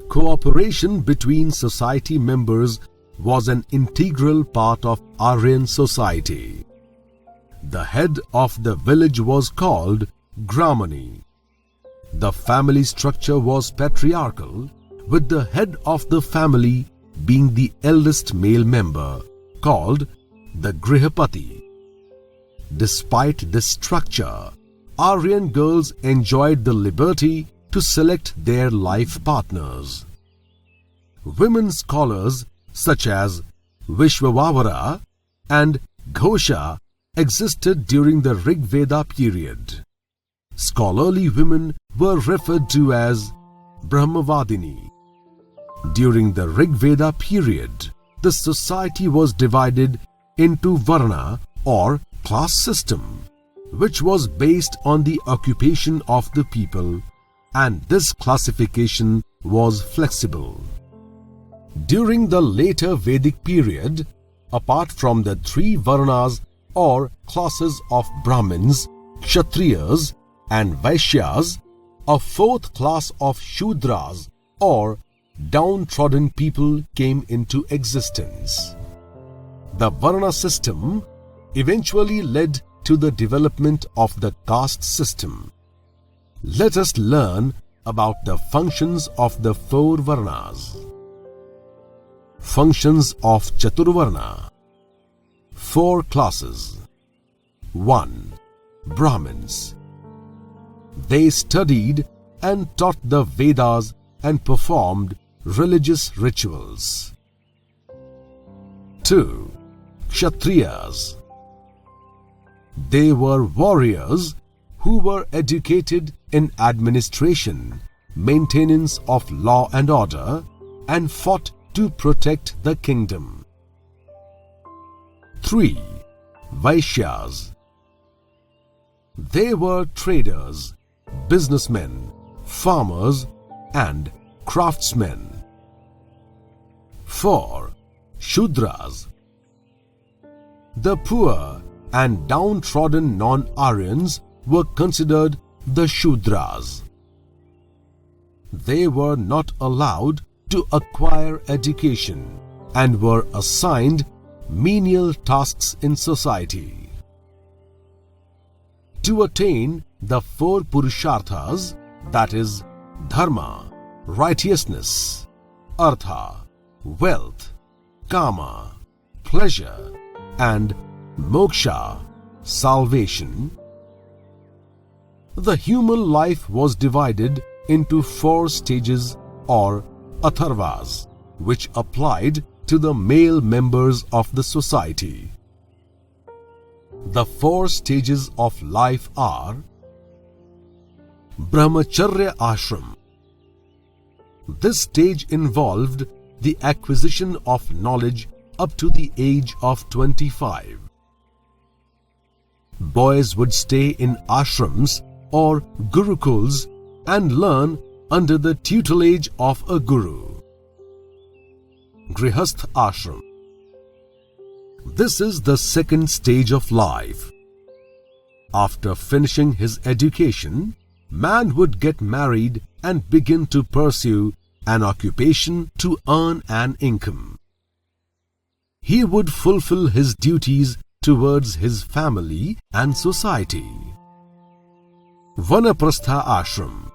[SPEAKER 2] Cooperation between society members was an integral part of Aryan society. The head of the village was called Gramani. The family structure was patriarchal, with the head of the family being the eldest male member, called the Grihapati. Despite this structure, Aryan girls enjoyed the liberty to select their life partners. Women scholars such as Vishwavara and Ghosha existed during the Rig Veda period. Scholarly women were referred to as Brahmavadini. During the Rig Veda period, the society was divided into Varna or class system, which was based on the occupation of the people, and this classification was flexible. During the later Vedic period, apart from the three Varnas or classes of Brahmins, Kshatriyas, and Vaishyas, a fourth class of Shudras or downtrodden people came into existence. The Varna system eventually led to the development of the caste system. Let us learn about the functions of the four Varnas. Functions of Chaturvarna. Four classes. 1. Brahmins. They studied and taught the Vedas and performed religious rituals. 2. Kshatriyas. They were warriors who were educated in administration, maintenance of law and order, and fought to protect the kingdom. 3. Vaishyas. They were traders, businessmen, farmers, and craftsmen. 4. Shudras. The poor and downtrodden non-Aryans were considered the Shudras. They were not allowed to acquire education and were assigned menial tasks in society. To attain the four Purusharthas, that is, Dharma, righteousness, Artha, wealth, Kama, pleasure, and Moksha, salvation, the human life was divided into 4 stages or atharvas, which applied to the male members of the society. The 4 stages of life are Brahmacharya Ashram. This stage involved the acquisition of knowledge up to the age of 25. Boys would stay in ashrams or gurukuls and learn under the tutelage of a guru. Grihastha Ashram. This is the second stage of life. After finishing his education, man would get married and begin to pursue an occupation to earn an income. He would fulfill his duties towards his family and society. Vanaprastha Ashram.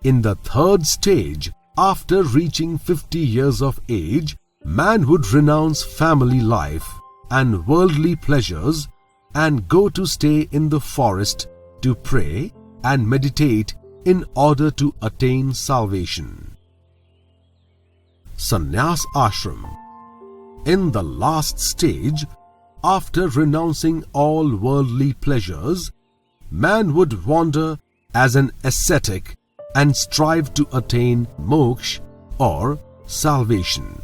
[SPEAKER 2] In the third stage, after reaching 50 years of age, man would renounce family life and worldly pleasures and go to stay in the forest to pray and meditate in order to attain salvation. Sannyas Ashram. In the last stage, after renouncing all worldly pleasures, man would wander as an ascetic and strive to attain moksha or salvation.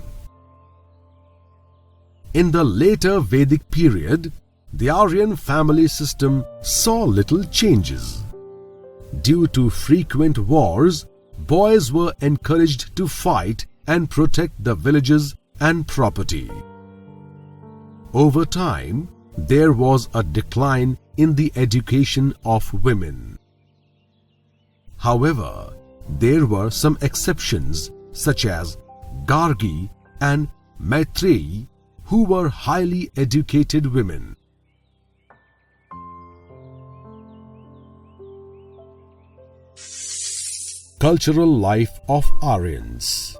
[SPEAKER 2] In the later Vedic period, the Aryan family system saw little changes. Due to frequent wars, boys were encouraged to fight and protect the villages and property. Over time, there was a decline in the education of women. However, there were some exceptions such as Gargi and Maitreyi, who were highly educated women. Cultural life of Aryans.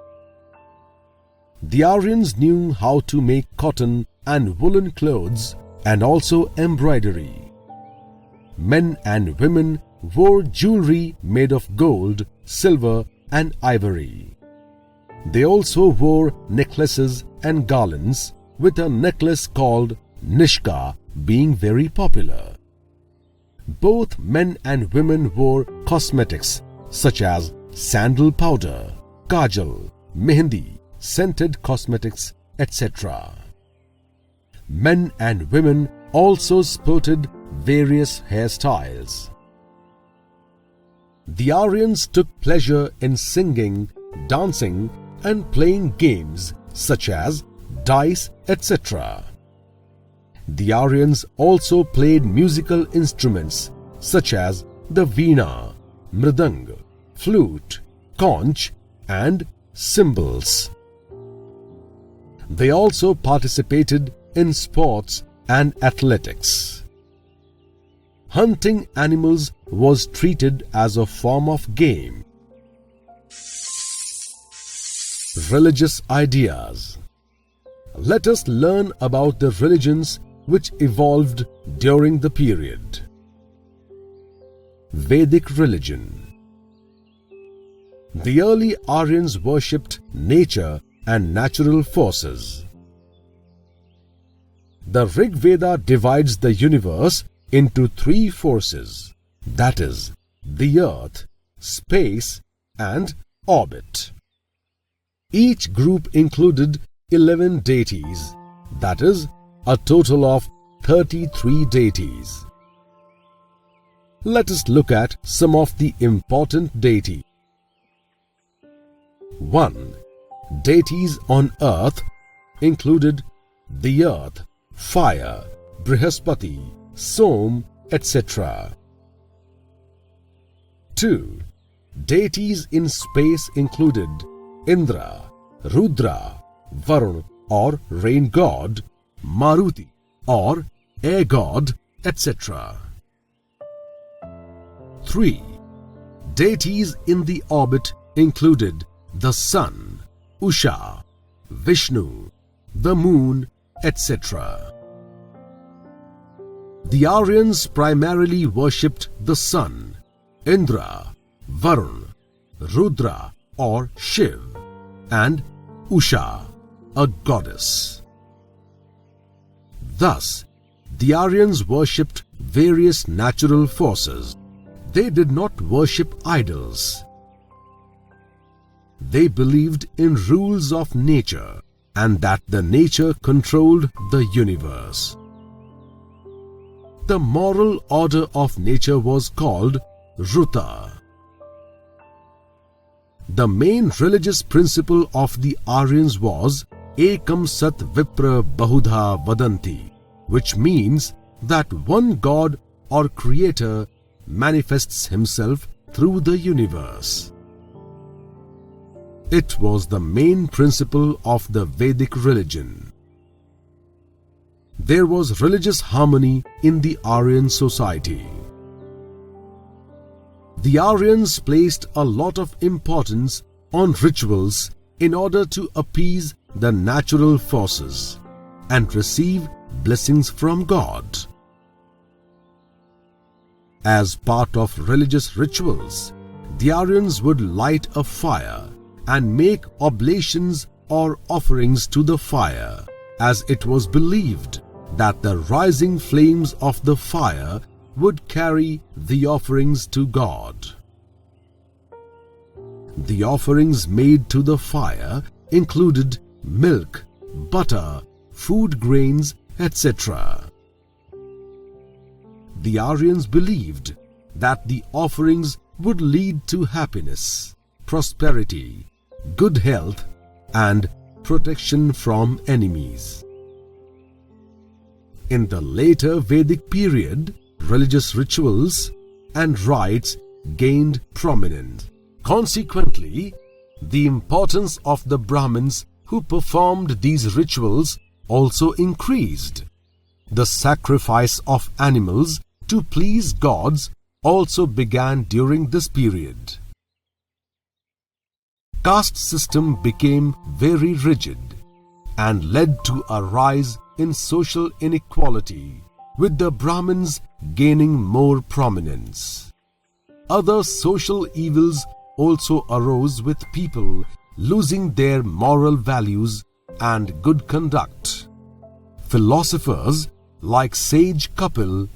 [SPEAKER 2] The Aryans knew how to make cotton and woolen clothes and also embroidery. Men and women wore jewelry made of gold, silver and ivory. They also wore necklaces and garlands, with a necklace called Nishka being very popular. Both men and women wore cosmetics such as sandal powder, kajal, mehendi, scented cosmetics, etc. Men and women also sported various hairstyles. The Aryans took pleasure in singing, dancing, and playing games such as dice, etc. The Aryans also played musical instruments such as the veena, mridang, flute, conch, and cymbals. They also participated in sports and athletics. Hunting animals was treated as a form of game. Religious ideas. Let us learn about the religions which evolved during the period. Vedic religion. The early Aryans worshipped nature and natural forces. The Rig Veda divides the universe into three forces, that is, the earth, space, and orbit. Each group included 11 deities, that is, a total of 33 deities. Let us look at some of the important deities. 1. Deities on earth included the earth, fire, Brihaspati, Som, etc. 2. Deities in space included Indra, Rudra, Varun or rain god, Maruti or air god, etc. 3. Deities in the orbit included the sun, Usha, Vishnu, the moon, etc. The Aryans primarily worshipped the sun, Indra, Varun, Rudra or Shiv, and Usha, a goddess. Thus, the Aryans worshipped various natural forces. They did not worship idols. They believed in rules of nature and that the nature controlled the universe. The moral order of nature was called Ruta. The main religious principle of the Aryans was Ekam Sat Vipra Bahudha Vadanti, which means that one God or creator manifests himself through the universe. It was the main principle of the Vedic religion. There was religious harmony in the Aryan society. The Aryans placed a lot of importance on rituals in order to appease the natural forces and receive blessings from God. As part of religious rituals, the Aryans would light a fire and make oblations or offerings to the fire, as it was believed that the rising flames of the fire would carry the offerings to God. The offerings made to the fire included milk, butter, food grains, etc. The Aryans believed that the offerings would lead to happiness, prosperity, good health, and protection from enemies. In the later Vedic period, religious rituals and rites gained prominence. Consequently, the importance of the Brahmins who performed these rituals also increased. The sacrifice of animals to please gods also began during this period. Caste system became very rigid and led to a rise in social inequality, with the Brahmins gaining more prominence. Other social evils also arose with people losing their moral values and good conduct. Philosophers like sage Kapil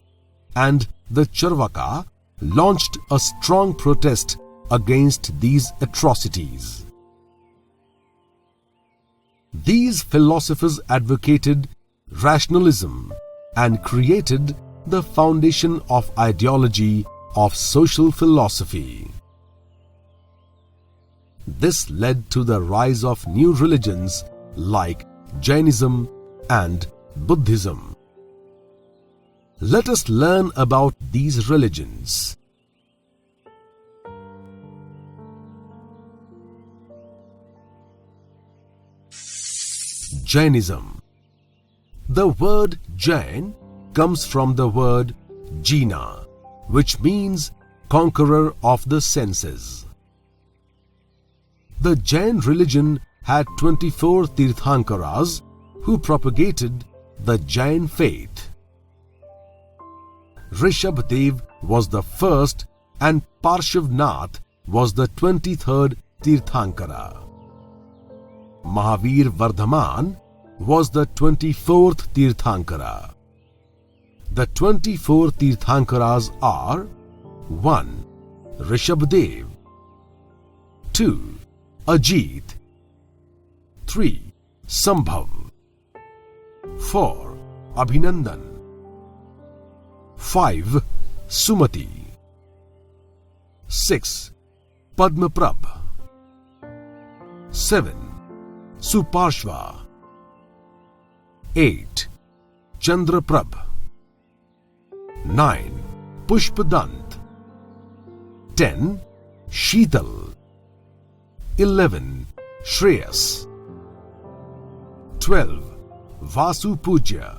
[SPEAKER 2] and the Charvaka launched a strong protest against these atrocities. These philosophers advocated rationalism and created the foundation of ideology of social philosophy. This led to the rise of new religions like Jainism and Buddhism. Let us learn about these religions. Jainism. The word Jain comes from the word Jina, which means conqueror of the senses. The Jain religion had 24 Tirthankaras who propagated the Jain faith. Rishabhdev was the first and Parshvanath was the 23rd Tirthankara. Mahavir Vardhaman was the 24th Tirthankara. The 24 Tirthankaras are 1. Rishabhdev, 2. Ajit, 3. Sambhav, 4. Abhinandan, 5. Sumati, 6. Padmaprabh, 7. Suparshva, 8. Chandraprabh, 9. Pushpadant, 10. Sheetal, 11. Shreyas, 12. Vasu Pujya,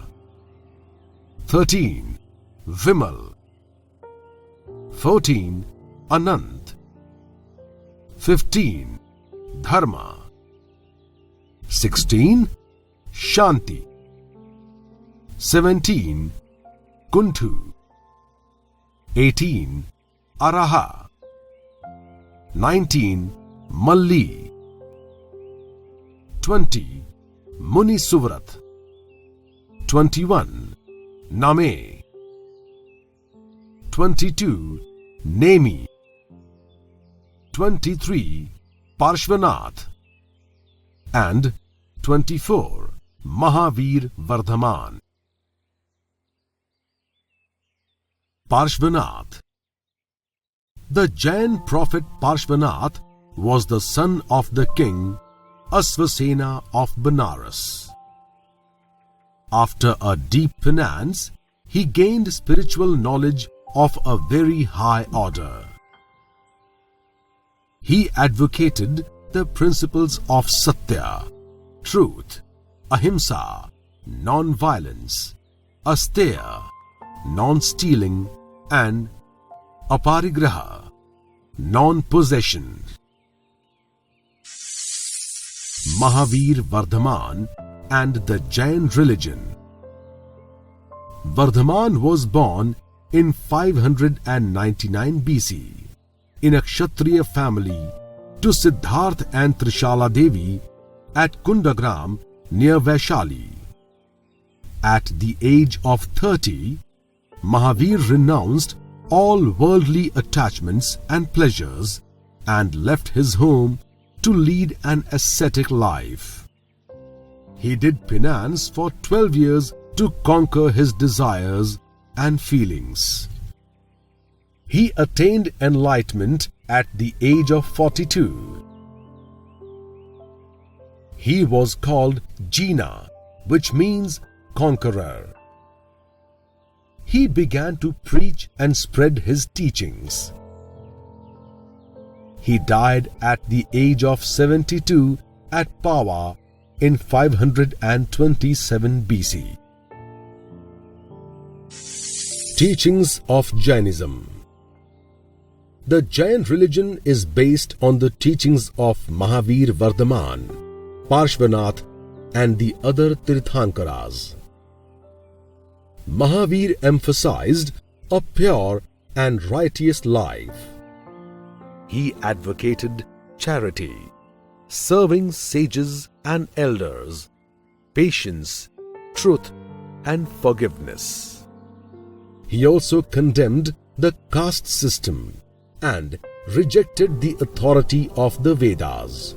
[SPEAKER 2] 13. Vimal, 14. Anant, 15. Dharma, 16. Shanti, 17. Kuntu, 18. Araha, 19. Malli, 20. Muni Suvrat, 21. Name, 22. Nemi, 23. Parshvanath, and 24. Mahavir Vardhaman. Parshvanath. The Jain prophet Parshvanath was the son of the king Asvasena of Banaras. After a deep penance, he gained spiritual knowledge of a very high order. He advocated the principles of Satya, truth, Ahimsa, non-violence, Asteya, non-stealing, and Aparigraha, non-possession. Mahavir Vardhaman and the Jain religion. Vardhaman was born in 599 BC in a Kshatriya family to Siddharth and Trishala Devi at Kundagram near Vaishali. At the age of 30, Mahavir renounced all worldly attachments and pleasures and left his home to lead an ascetic life. He did penance for 12 years to conquer his desires and feelings. He attained enlightenment at the age of 42. He was called Jina, which means conqueror. He began to preach and spread his teachings. He died at the age of 72 at Pawa in 527 BC. Teachings of Jainism. The Jain religion is based on the teachings of Mahavir Vardhaman, Parshvanath and the other Tirthankaras. Mahavir emphasized a pure and righteous life. He advocated charity, serving sages and elders, patience, truth, and forgiveness. He also condemned the caste system and rejected the authority of the Vedas.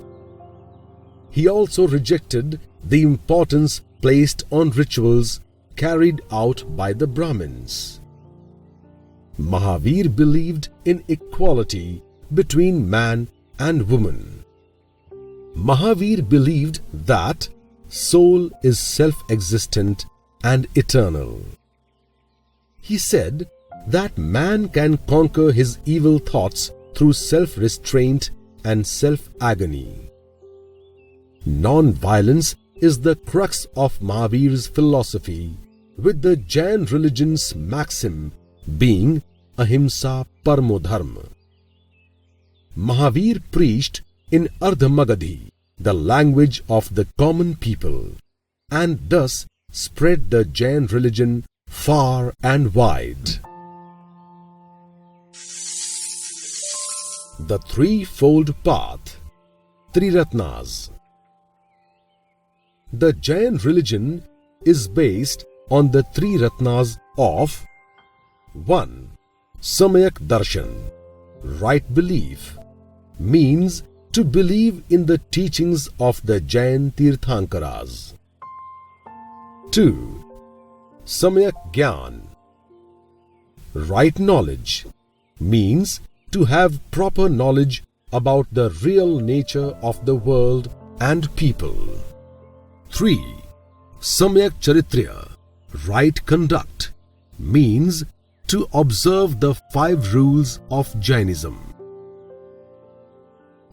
[SPEAKER 2] He also rejected the importance placed on rituals carried out by the Brahmins. Mahavir believed in equality between man and woman. Mahavir believed that soul is self-existent and eternal. He said that man can conquer his evil thoughts through self-restraint and self-agony. Non-violence is the crux of Mahavir's philosophy, with the Jain religion's maxim being Ahimsa Parmo Dharma. Mahavir preached in Ardhamagadhi, the language of the common people, and thus spread the Jain religion far and wide. The Threefold Path, Triratnas. The Jain religion is based on the three Ratnas of 1. Samyak Darshan, right belief, means to believe in the teachings of the Jain Tirthankaras. 2. Samyak Gyan, right knowledge, means to have proper knowledge about the real nature of the world and people. 3. Samyak Charitrya, right conduct, means to observe the 5 rules of Jainism.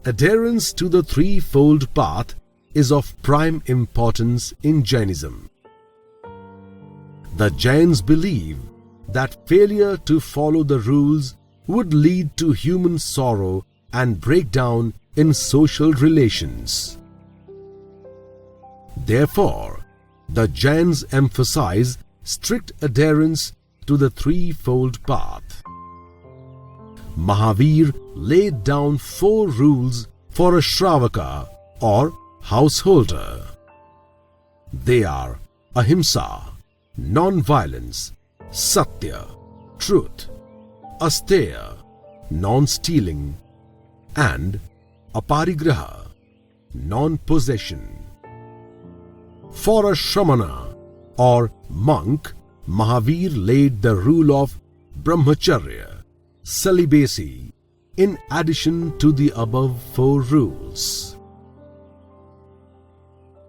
[SPEAKER 2] Adherence to the threefold path is of prime importance in Jainism. The Jains believe that failure to follow the rules would lead to human sorrow and breakdown in social relations. Therefore, the Jains emphasize strict adherence to the threefold path. Mahavir laid down 4 rules for a Shravaka or householder. They are Ahimsa, non-violence, Satya, truth, Asteya, non-stealing, and Aparigraha, non-possession. For a Shramana or monk, Mahavir laid the rule of Brahmacharya, celibacy, in addition to the above 4 rules.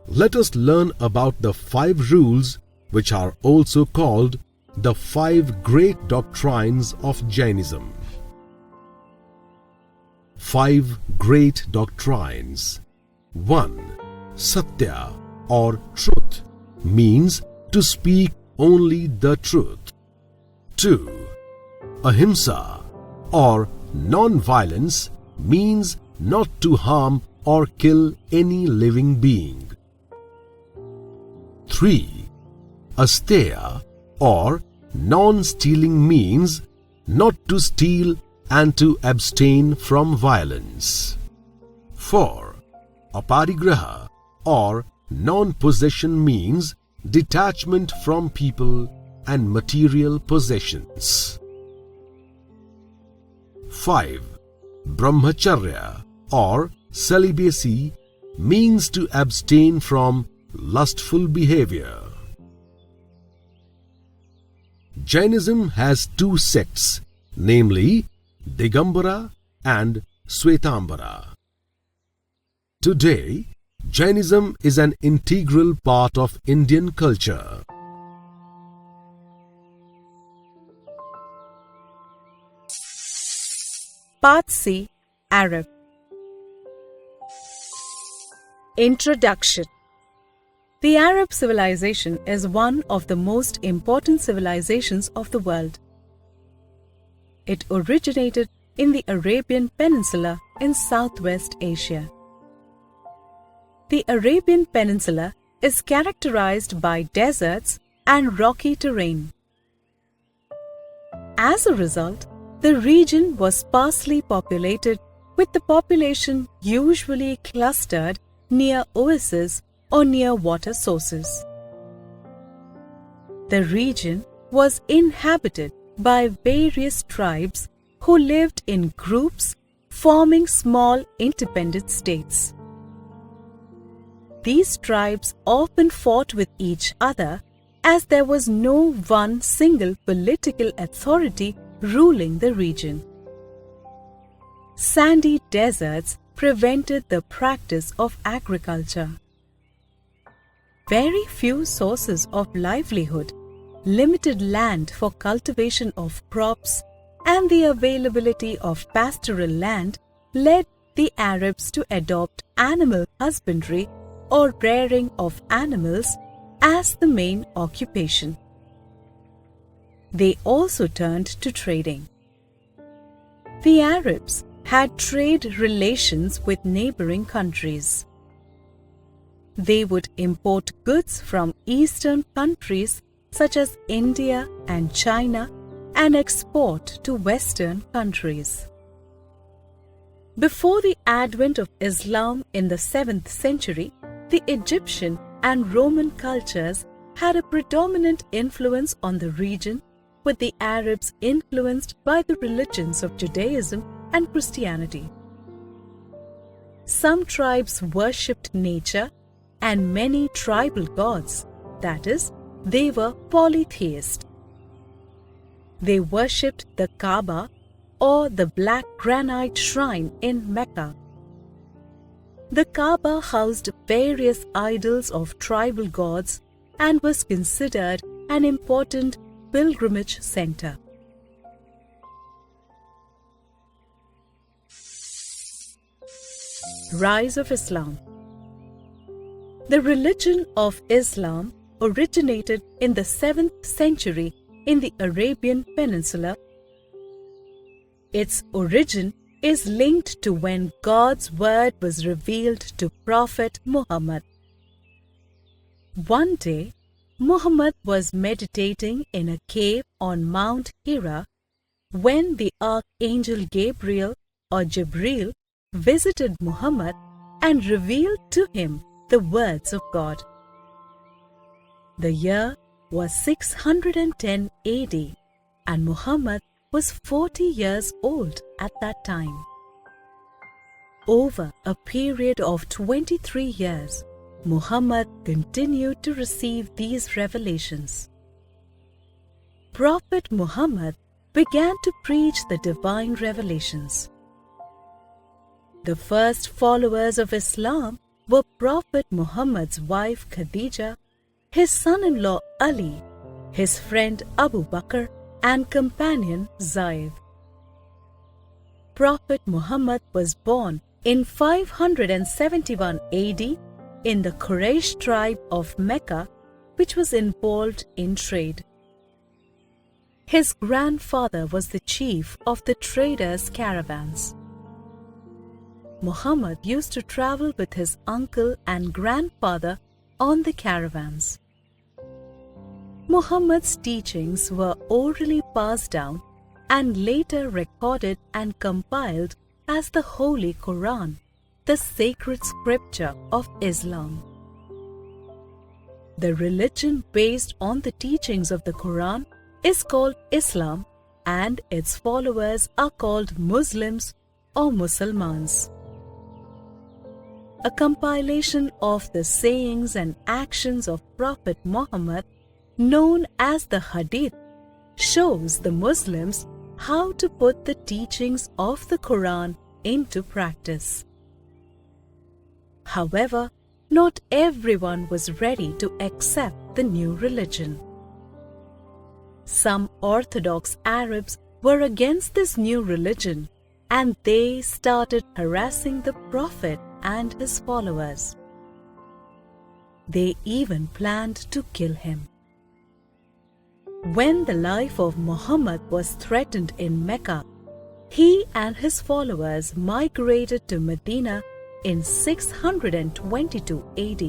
[SPEAKER 2] Let us learn about the 5 rules, which are also called the 5 great doctrines of Jainism. 5 great doctrines. 1. Satya or truth means to speak only the truth. 2. Ahimsa or non-violence means not to harm or kill any living being. 3. Asteya or non-stealing means not to steal and to abstain from violence. 4. Aparigraha or non-possession means detachment from people and material possessions. 5. Brahmacharya or celibacy means to abstain from lustful behavior. Jainism has 2 sects, namely Digambara and Swetambara. Today, Jainism is an integral part of Indian culture.
[SPEAKER 1] Part C. Arab. Introduction. The Arab civilization is one of the most important civilizations of the world. It originated in the Arabian Peninsula in Southwest Asia. The Arabian Peninsula is characterized by deserts and rocky terrain. As a result, the region was sparsely populated, with the population usually clustered near oases or near water sources. The region was inhabited by various tribes who lived in groups forming small independent states. These tribes often fought with each other as there was no one single political authority ruling the region. Sandy deserts prevented the practice of agriculture. Very few sources of livelihood, limited land for cultivation of crops, and the availability of pastoral land led the Arabs to adopt animal husbandry or rearing of animals as the main occupation. They also turned to trading. The Arabs had trade relations with neighboring countries. They would import goods from eastern countries such as India and China and export to western countries. Before the advent of Islam in the 7th century, the Egyptian and Roman cultures had a predominant influence on the region, with the Arabs influenced by the religions of Judaism and Christianity. Some tribes worshipped nature and many tribal gods, that is, they were polytheist. They worshipped the Kaaba or the black granite shrine in Mecca. The Kaaba housed various idols of tribal gods and was considered an important pilgrimage center. Rise of Islam. The religion of Islam originated in the 7th century in the Arabian Peninsula. Its origin is linked to when God's word was revealed to Prophet Muhammad. One day, Muhammad was meditating in a cave on Mount Hira when the Archangel Gabriel or Jibril visited Muhammad and revealed to him the words of God. The year was 610 AD and Muhammad was 40 years old at that time. Over a period of 23 years, Muhammad continued to receive these revelations. Prophet Muhammad began to preach the divine revelations. The first followers of Islam were Prophet Muhammad's wife Khadija, his son-in-law Ali, his friend Abu Bakr, and companion Zayd. Prophet Muhammad was born in 571 AD in the Quraysh tribe of Mecca, which was involved in trade. His grandfather was the chief of the traders' caravans. Muhammad used to travel with his uncle and grandfather on the caravans. Muhammad's teachings were orally passed down and later recorded and compiled as the Holy Quran, the sacred scripture of Islam. The religion based on the teachings of the Quran is called Islam, and its followers are called Muslims or Musulmans. A compilation of the sayings and actions of Prophet Muhammad, known as the Hadith, shows the Muslims how to put the teachings of the Quran into practice. However, not everyone was ready to accept the new religion. Some Orthodox Arabs were against this new religion, and they started harassing the Prophet and his followers. They even planned to kill him. When the life of Muhammad was threatened in Mecca, he and his followers migrated to Medina in 622 AD.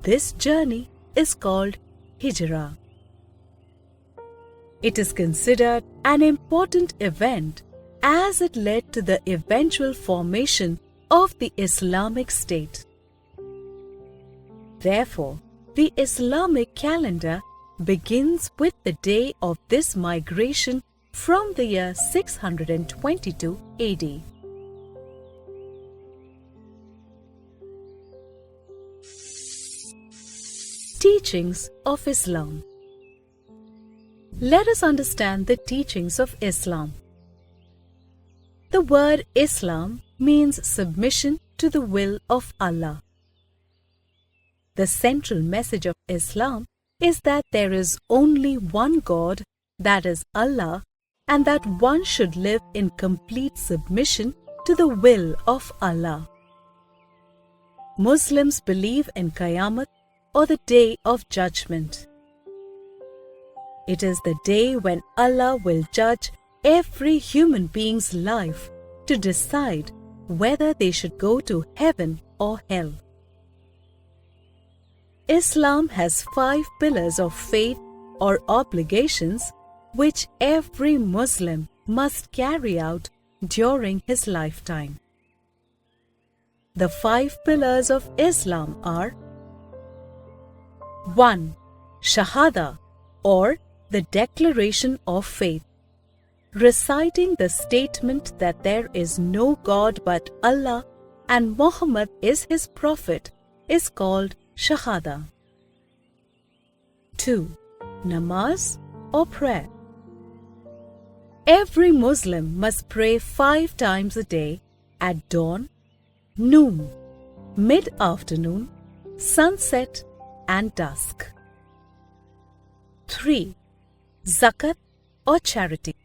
[SPEAKER 1] This journey is called Hijrah. It is considered an important event as it led to the eventual formation of the Islamic State. Therefore, the Islamic calendar begins with the day of this migration from the year 622 AD. Teachings of Islam. Let us understand the teachings of Islam. The word Islam means submission to the will of Allah. The central message of Islam is that there is only one God, that is Allah, and that one should live in complete submission to the will of Allah. Muslims believe in Qiyamah, or the Day of Judgment. It is the day when Allah will judge every human being's life to decide whether they should go to heaven or hell. Islam has 5 pillars of faith or obligations which every Muslim must carry out during his lifetime. The 5 pillars of Islam are: 1. Shahada, or the declaration of faith. Reciting the statement that there is no God but Allah and Muhammad is his prophet is called Shahada. 2. Namaz, or prayer. Every Muslim must pray 5 times a day at dawn, noon, mid-afternoon, sunset, and dusk. 3. Zakat, or charity.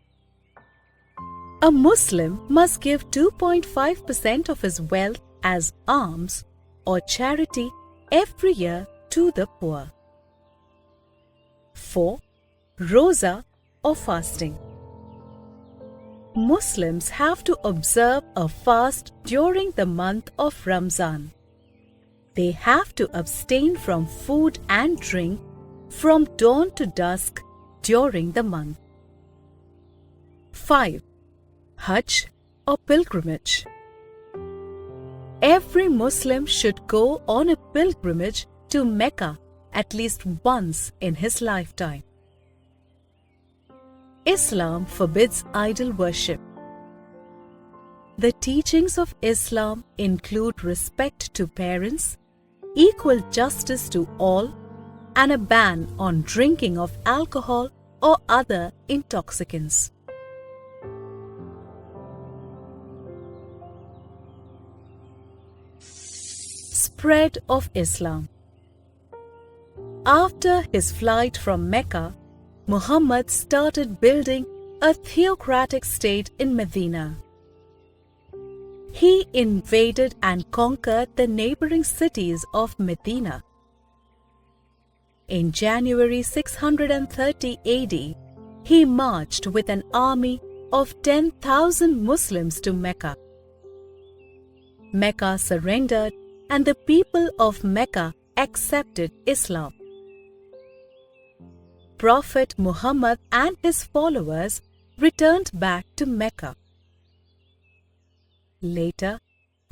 [SPEAKER 1] A Muslim must give 2.5% of his wealth as alms or charity every year to the poor. 4. Roza, or fasting. Muslims have to observe a fast during the month of Ramzan. They have to abstain from food and drink from dawn to dusk during the month. 5. Hajj, or pilgrimage. Every Muslim should go on a pilgrimage to Mecca at least once in his lifetime. Islam forbids idol worship. The teachings of Islam include respect to parents, equal justice to all, and a ban on drinking of alcohol or other intoxicants. Spread of Islam. After his flight from Mecca, Muhammad started building a theocratic state in Medina. He invaded and conquered the neighboring cities of Medina. In January 630 AD, he marched with an army of 10,000 Muslims to Mecca. Mecca surrendered and the people of Mecca accepted Islam. Prophet Muhammad and his followers returned back to Mecca. Later,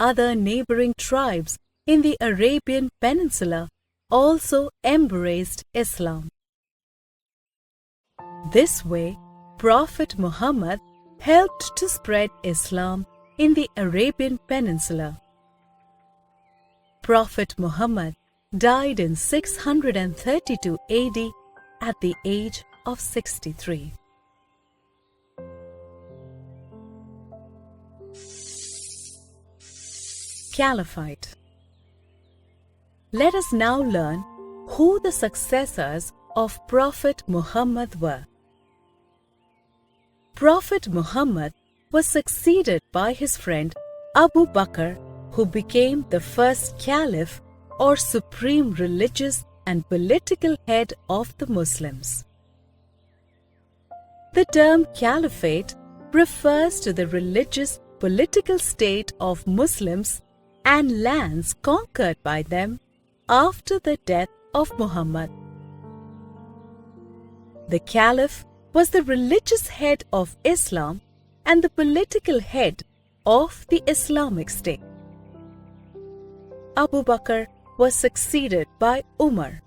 [SPEAKER 1] other neighboring tribes in the Arabian Peninsula also embraced Islam. This way, Prophet Muhammad helped to spread Islam in the Arabian Peninsula. Prophet Muhammad died in 632 AD at the age of 63. Caliphate. Let us now learn who the successors of Prophet Muhammad were. Prophet Muhammad was succeeded by his friend Abu Bakr, who became the first caliph or supreme religious and political head of the Muslims. The term caliphate refers to the religious political state of Muslims and lands conquered by them after the death of Muhammad. The caliph was the religious head of Islam and the political head of the Islamic State. Abu Bakr was succeeded by Umar,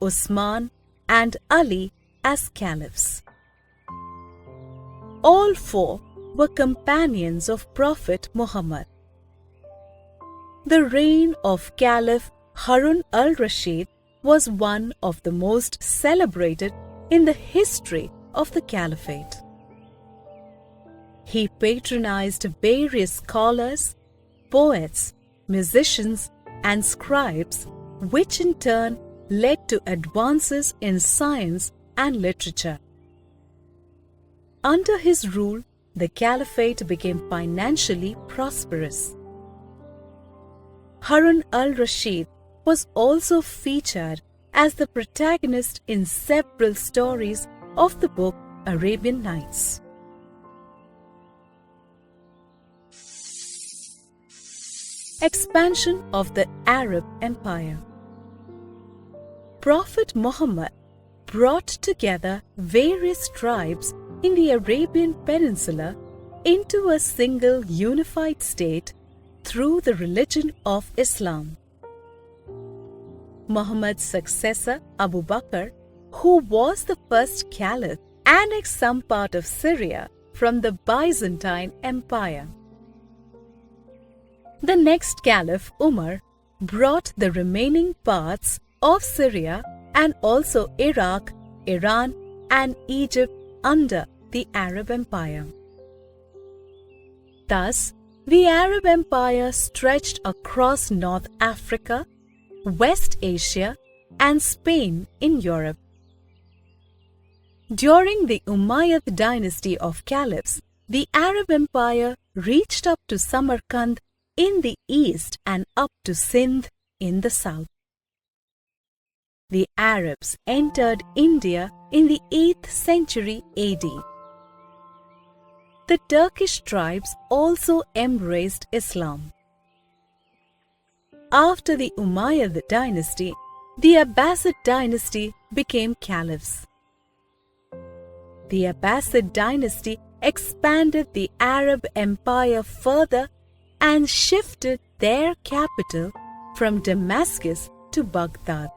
[SPEAKER 1] Usman, and Ali as caliphs. All four were companions of Prophet Muhammad. The reign of Caliph Harun al-Rashid was one of the most celebrated in the history of the Caliphate. He patronized various scholars, poets, musicians, and scribes, which in turn led to advances in science and literature. Under his rule, the Caliphate became financially prosperous. Harun al-Rashid was also featured as the protagonist in several stories of the book Arabian Nights. Expansion of the Arab Empire. Prophet Muhammad brought together various tribes in the Arabian Peninsula into a single unified state through the religion of Islam. Muhammad's successor Abu Bakr, who was the first caliph, annexed some part of Syria from the Byzantine Empire. The next caliph, Umar, brought the remaining parts of Syria and also Iraq, Iran, and Egypt under the Arab Empire. Thus, the Arab Empire stretched across North Africa, West Asia, and Spain in Europe. During the Umayyad dynasty of caliphs, the Arab Empire reached up to Samarkand in the east and up to Sindh in the south. The Arabs entered India in the 8th century AD. The Turkish tribes also embraced Islam. After the Umayyad dynasty, the Abbasid dynasty became caliphs. The Abbasid dynasty expanded the Arab Empire further and shifted their capital from Damascus to Baghdad.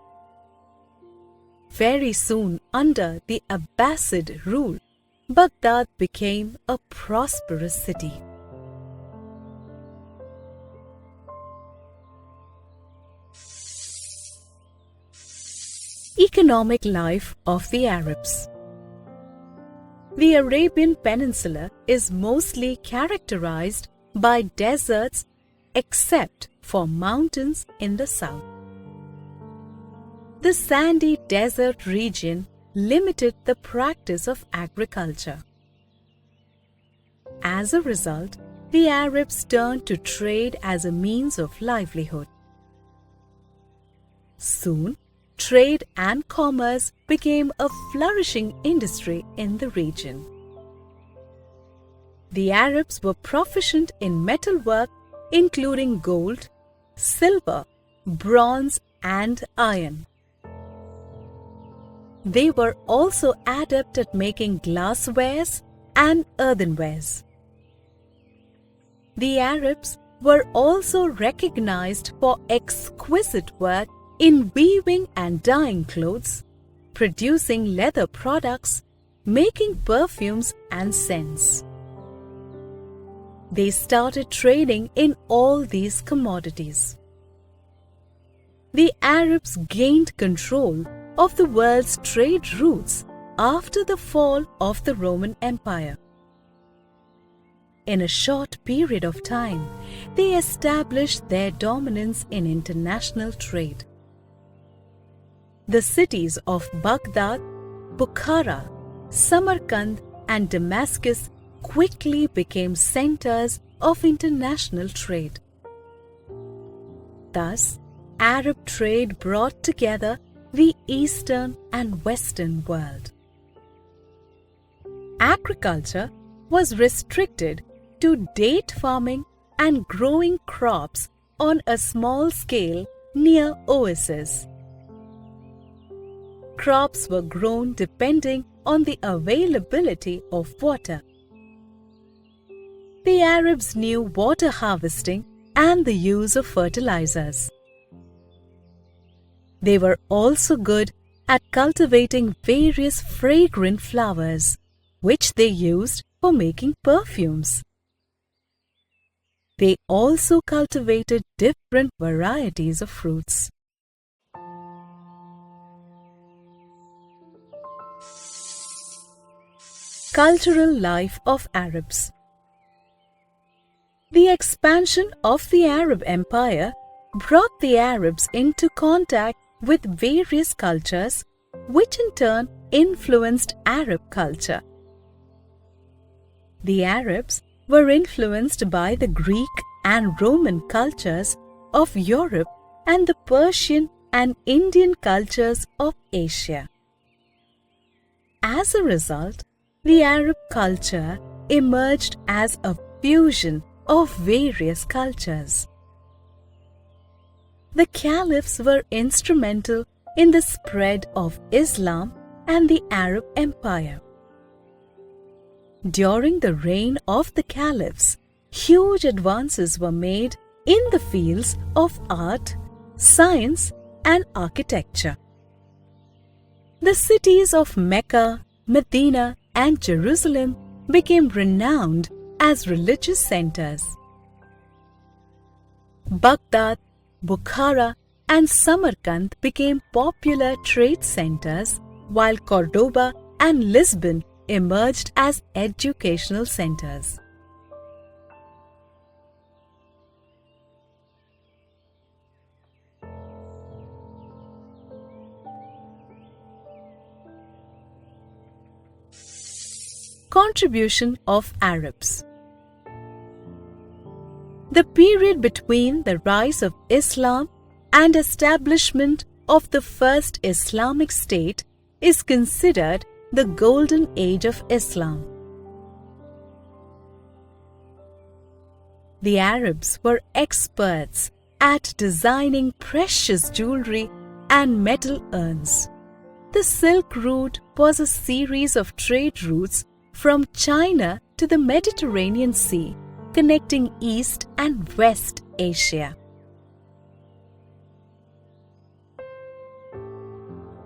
[SPEAKER 1] Very soon under the Abbasid rule, Baghdad became a prosperous city. Economic life of the Arabs. The Arabian Peninsula is mostly characterized by deserts except for mountains in the south. The sandy desert region limited the practice of agriculture. As a result, the Arabs turned to trade as a means of livelihood. Soon, trade and commerce became a flourishing industry in the region. The Arabs were proficient in metalwork, including gold, silver, bronze, and iron. They were also adept at making glasswares and earthenwares. The Arabs were also recognized for exquisite work in weaving and dyeing clothes, producing leather products, making perfumes and scents. They started trading in all these commodities. The Arabs gained control of the world's trade routes after the fall of the Roman Empire. in a short period of time, they established their dominance in international trade. The cities of Baghdad, Bukhara, Samarkand, and Damascus quickly became centers of international trade. Thus, Arab trade brought together the Eastern and Western world. Agriculture was restricted to date farming and growing crops on a small scale near oases. Crops were grown depending on the availability of water. The Arabs knew water harvesting and the use of fertilizers. They were also good at cultivating various fragrant flowers, which they used for making perfumes. They also cultivated different varieties of fruits. Cultural life of Arabs. The expansion of the Arab Empire brought the Arabs into contact with various cultures, which in turn influenced Arab culture. The Arabs were influenced by the Greek and Roman cultures of Europe and the Persian and Indian cultures of Asia. As a result, the Arab culture emerged as a fusion of various cultures. The caliphs were instrumental in the spread of Islam and the Arab Empire. During the reign of the caliphs, huge advances were made in the fields of art, science, and architecture. The cities of Mecca, Medina, and Jerusalem became renowned as religious centers. Baghdad, Bukhara, and Samarkand became popular trade centers, while Cordoba and Lisbon emerged as educational centers. Contribution of Arabs. The period between the rise of Islam and establishment of the first Islamic state is considered the Golden Age of Islam. The Arabs were experts at designing precious jewelry and metal urns. The Silk Route was a series of trade routes from China to the Mediterranean Sea, connecting East and West Asia.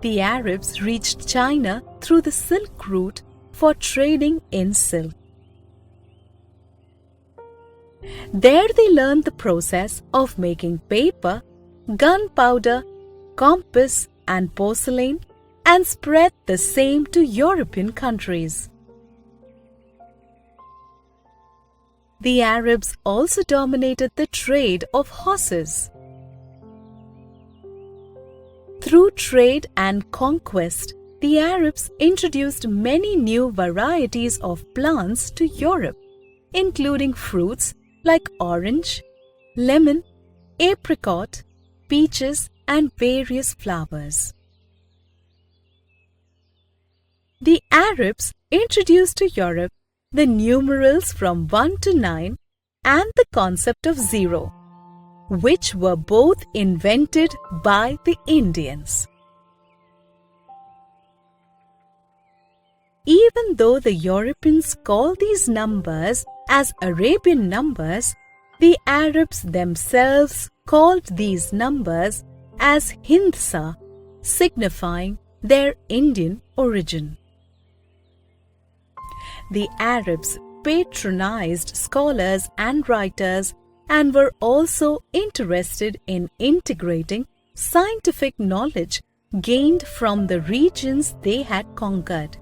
[SPEAKER 1] The Arabs reached China through the Silk Route for trading in silk. There they learned the process of making paper, gunpowder, compass, and porcelain, and spread the same to European countries. The Arabs also dominated the trade of horses. Through trade and conquest, the Arabs introduced many new varieties of plants to Europe, including fruits like orange, lemon, apricot, peaches, and various flowers. The Arabs introduced to Europe the numerals from 1 to 9 and the concept of zero, which were both invented by the Indians. Even though the Europeans call these numbers as Arabian numbers, the Arabs themselves called these numbers as Hindsa, signifying their Indian origin. The Arabs patronized scholars and writers and were also interested in integrating scientific knowledge gained from the regions they had conquered.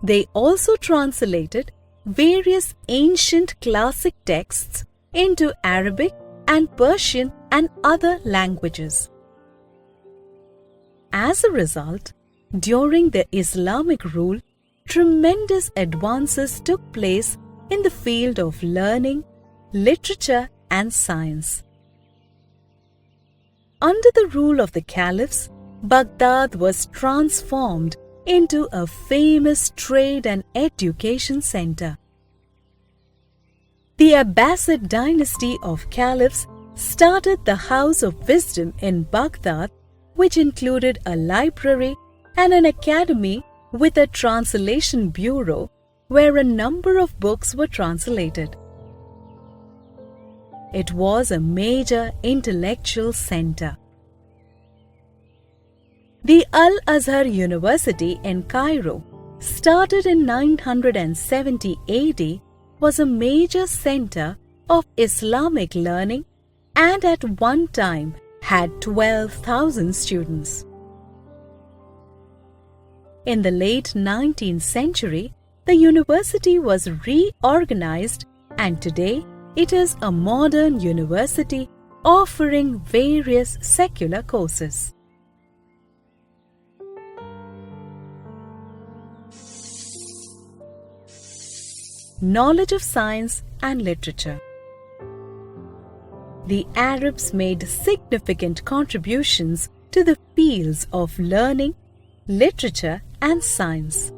[SPEAKER 1] They also translated various ancient classic texts into Arabic and Persian and other languages. As a result, during the Islamic rule, tremendous advances took place in the field of learning, literature, and science. Under the rule of the caliphs, Baghdad was transformed into a famous trade and education center. The Abbasid dynasty of caliphs started the House of Wisdom in Baghdad, which included a library and an academy with a translation bureau where a number of books were translated. It was a major intellectual center. The Al-Azhar University in Cairo, started in 970 AD, was a major center of Islamic learning and at one time had 12,000 students. In the late 19th century, the university was reorganized and today it is a modern university offering various secular courses. Knowledge of science and literature. The Arabs made significant contributions to the fields of learning, literature, and science.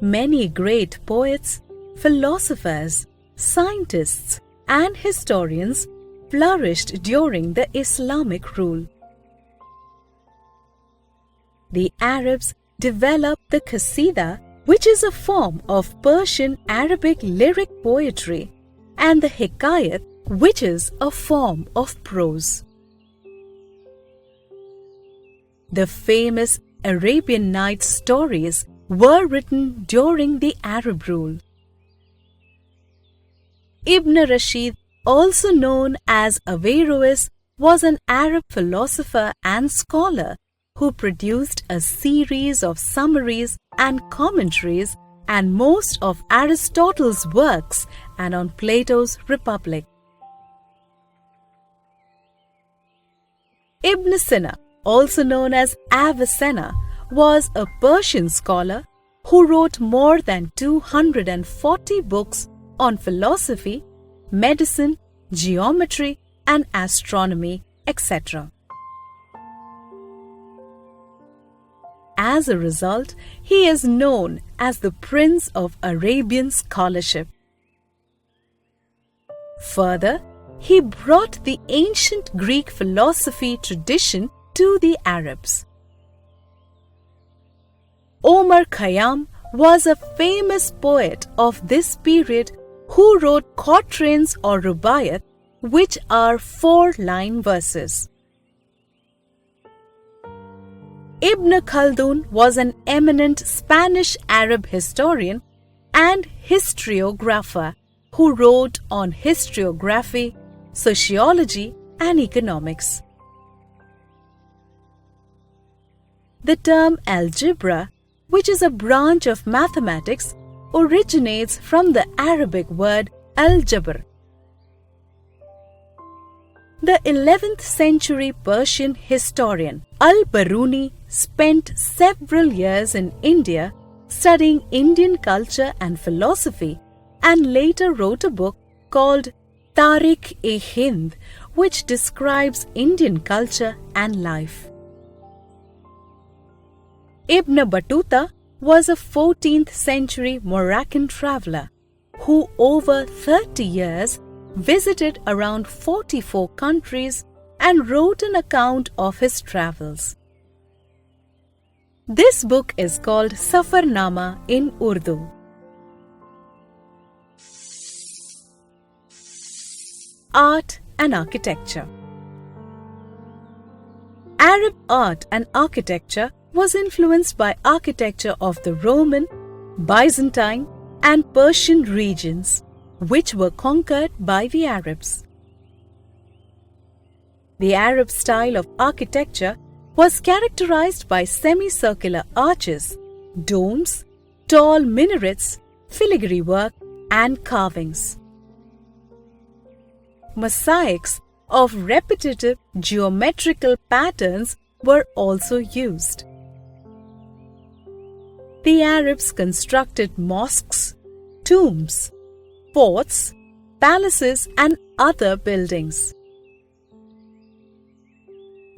[SPEAKER 1] Many great poets, philosophers, scientists, and historians flourished during the Islamic rule. The Arabs developed the Qasida, which is a form of Persian Arabic lyric poetry, and the Hikayat, which is a form of prose. The famous Arabian Nights stories were written during the Arab rule. Ibn Rashid, also known as Averroes, was an Arab philosopher and scholar who produced a series of summaries and commentaries and most of Aristotle's works and on Plato's Republic. Ibn Sina, also known as Avicenna, was a Persian scholar who wrote more than 240 books on philosophy, medicine, geometry, and astronomy, etc. As a result, he is known as the Prince of Arabian scholarship. Further, he brought the ancient Greek philosophy tradition to the Arabs. Omar Khayyam was a famous poet of this period who wrote quatrains or rubaiyat, which are 4-line verses. Ibn Khaldun was an eminent Spanish-Arab historian and historiographer who wrote on historiography, sociology, and economics. The term algebra, which is a branch of mathematics, originates from the Arabic word al-jabr. The 11th century Persian historian Al-Biruni spent several years in India studying Indian culture and philosophy and later wrote a book called Tarikh-e-Hind, which describes Indian culture and life. Ibn Battuta was a 14th century Moroccan traveler who over 30 years visited around 44 countries and wrote an account of his travels. This book is called Safarnama in Urdu. Art and architecture. Arab art and architecture was influenced by architecture of the Roman, Byzantine, and Persian regions, which were conquered by the Arabs. The Arab style of architecture was characterized by semicircular arches, domes, tall minarets, filigree work, and carvings. Mosaics of repetitive geometrical patterns were also used. The Arabs constructed mosques, tombs, forts, palaces, and other buildings.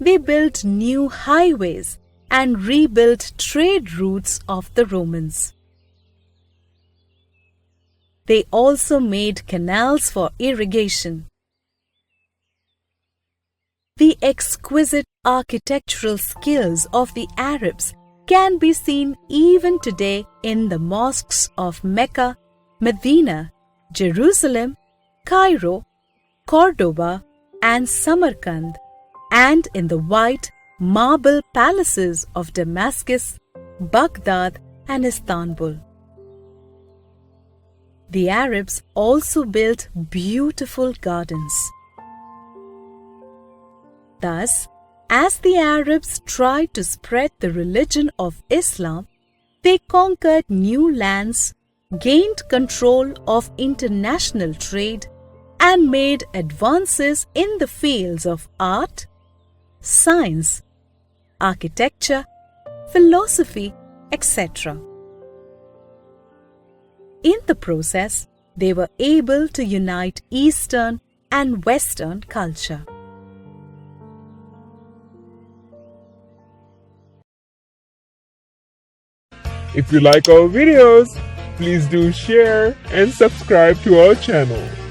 [SPEAKER 1] They built new highways and rebuilt trade routes of the Romans. They also made canals for irrigation. The exquisite architectural skills of the Arabs can be seen even today in the mosques of Mecca, Medina, Jerusalem, Cairo, Cordoba, and Samarkand, and in the white marble palaces of Damascus, Baghdad, and Istanbul. The Arabs also built beautiful gardens. Thus, as the Arabs tried to spread the religion of Islam, they conquered new lands, gained control of international trade, and made advances in the fields of art, science, architecture, philosophy, etc. In the process, they were able to unite Eastern and Western culture.
[SPEAKER 3] If you like our videos, please do share and subscribe to our channel.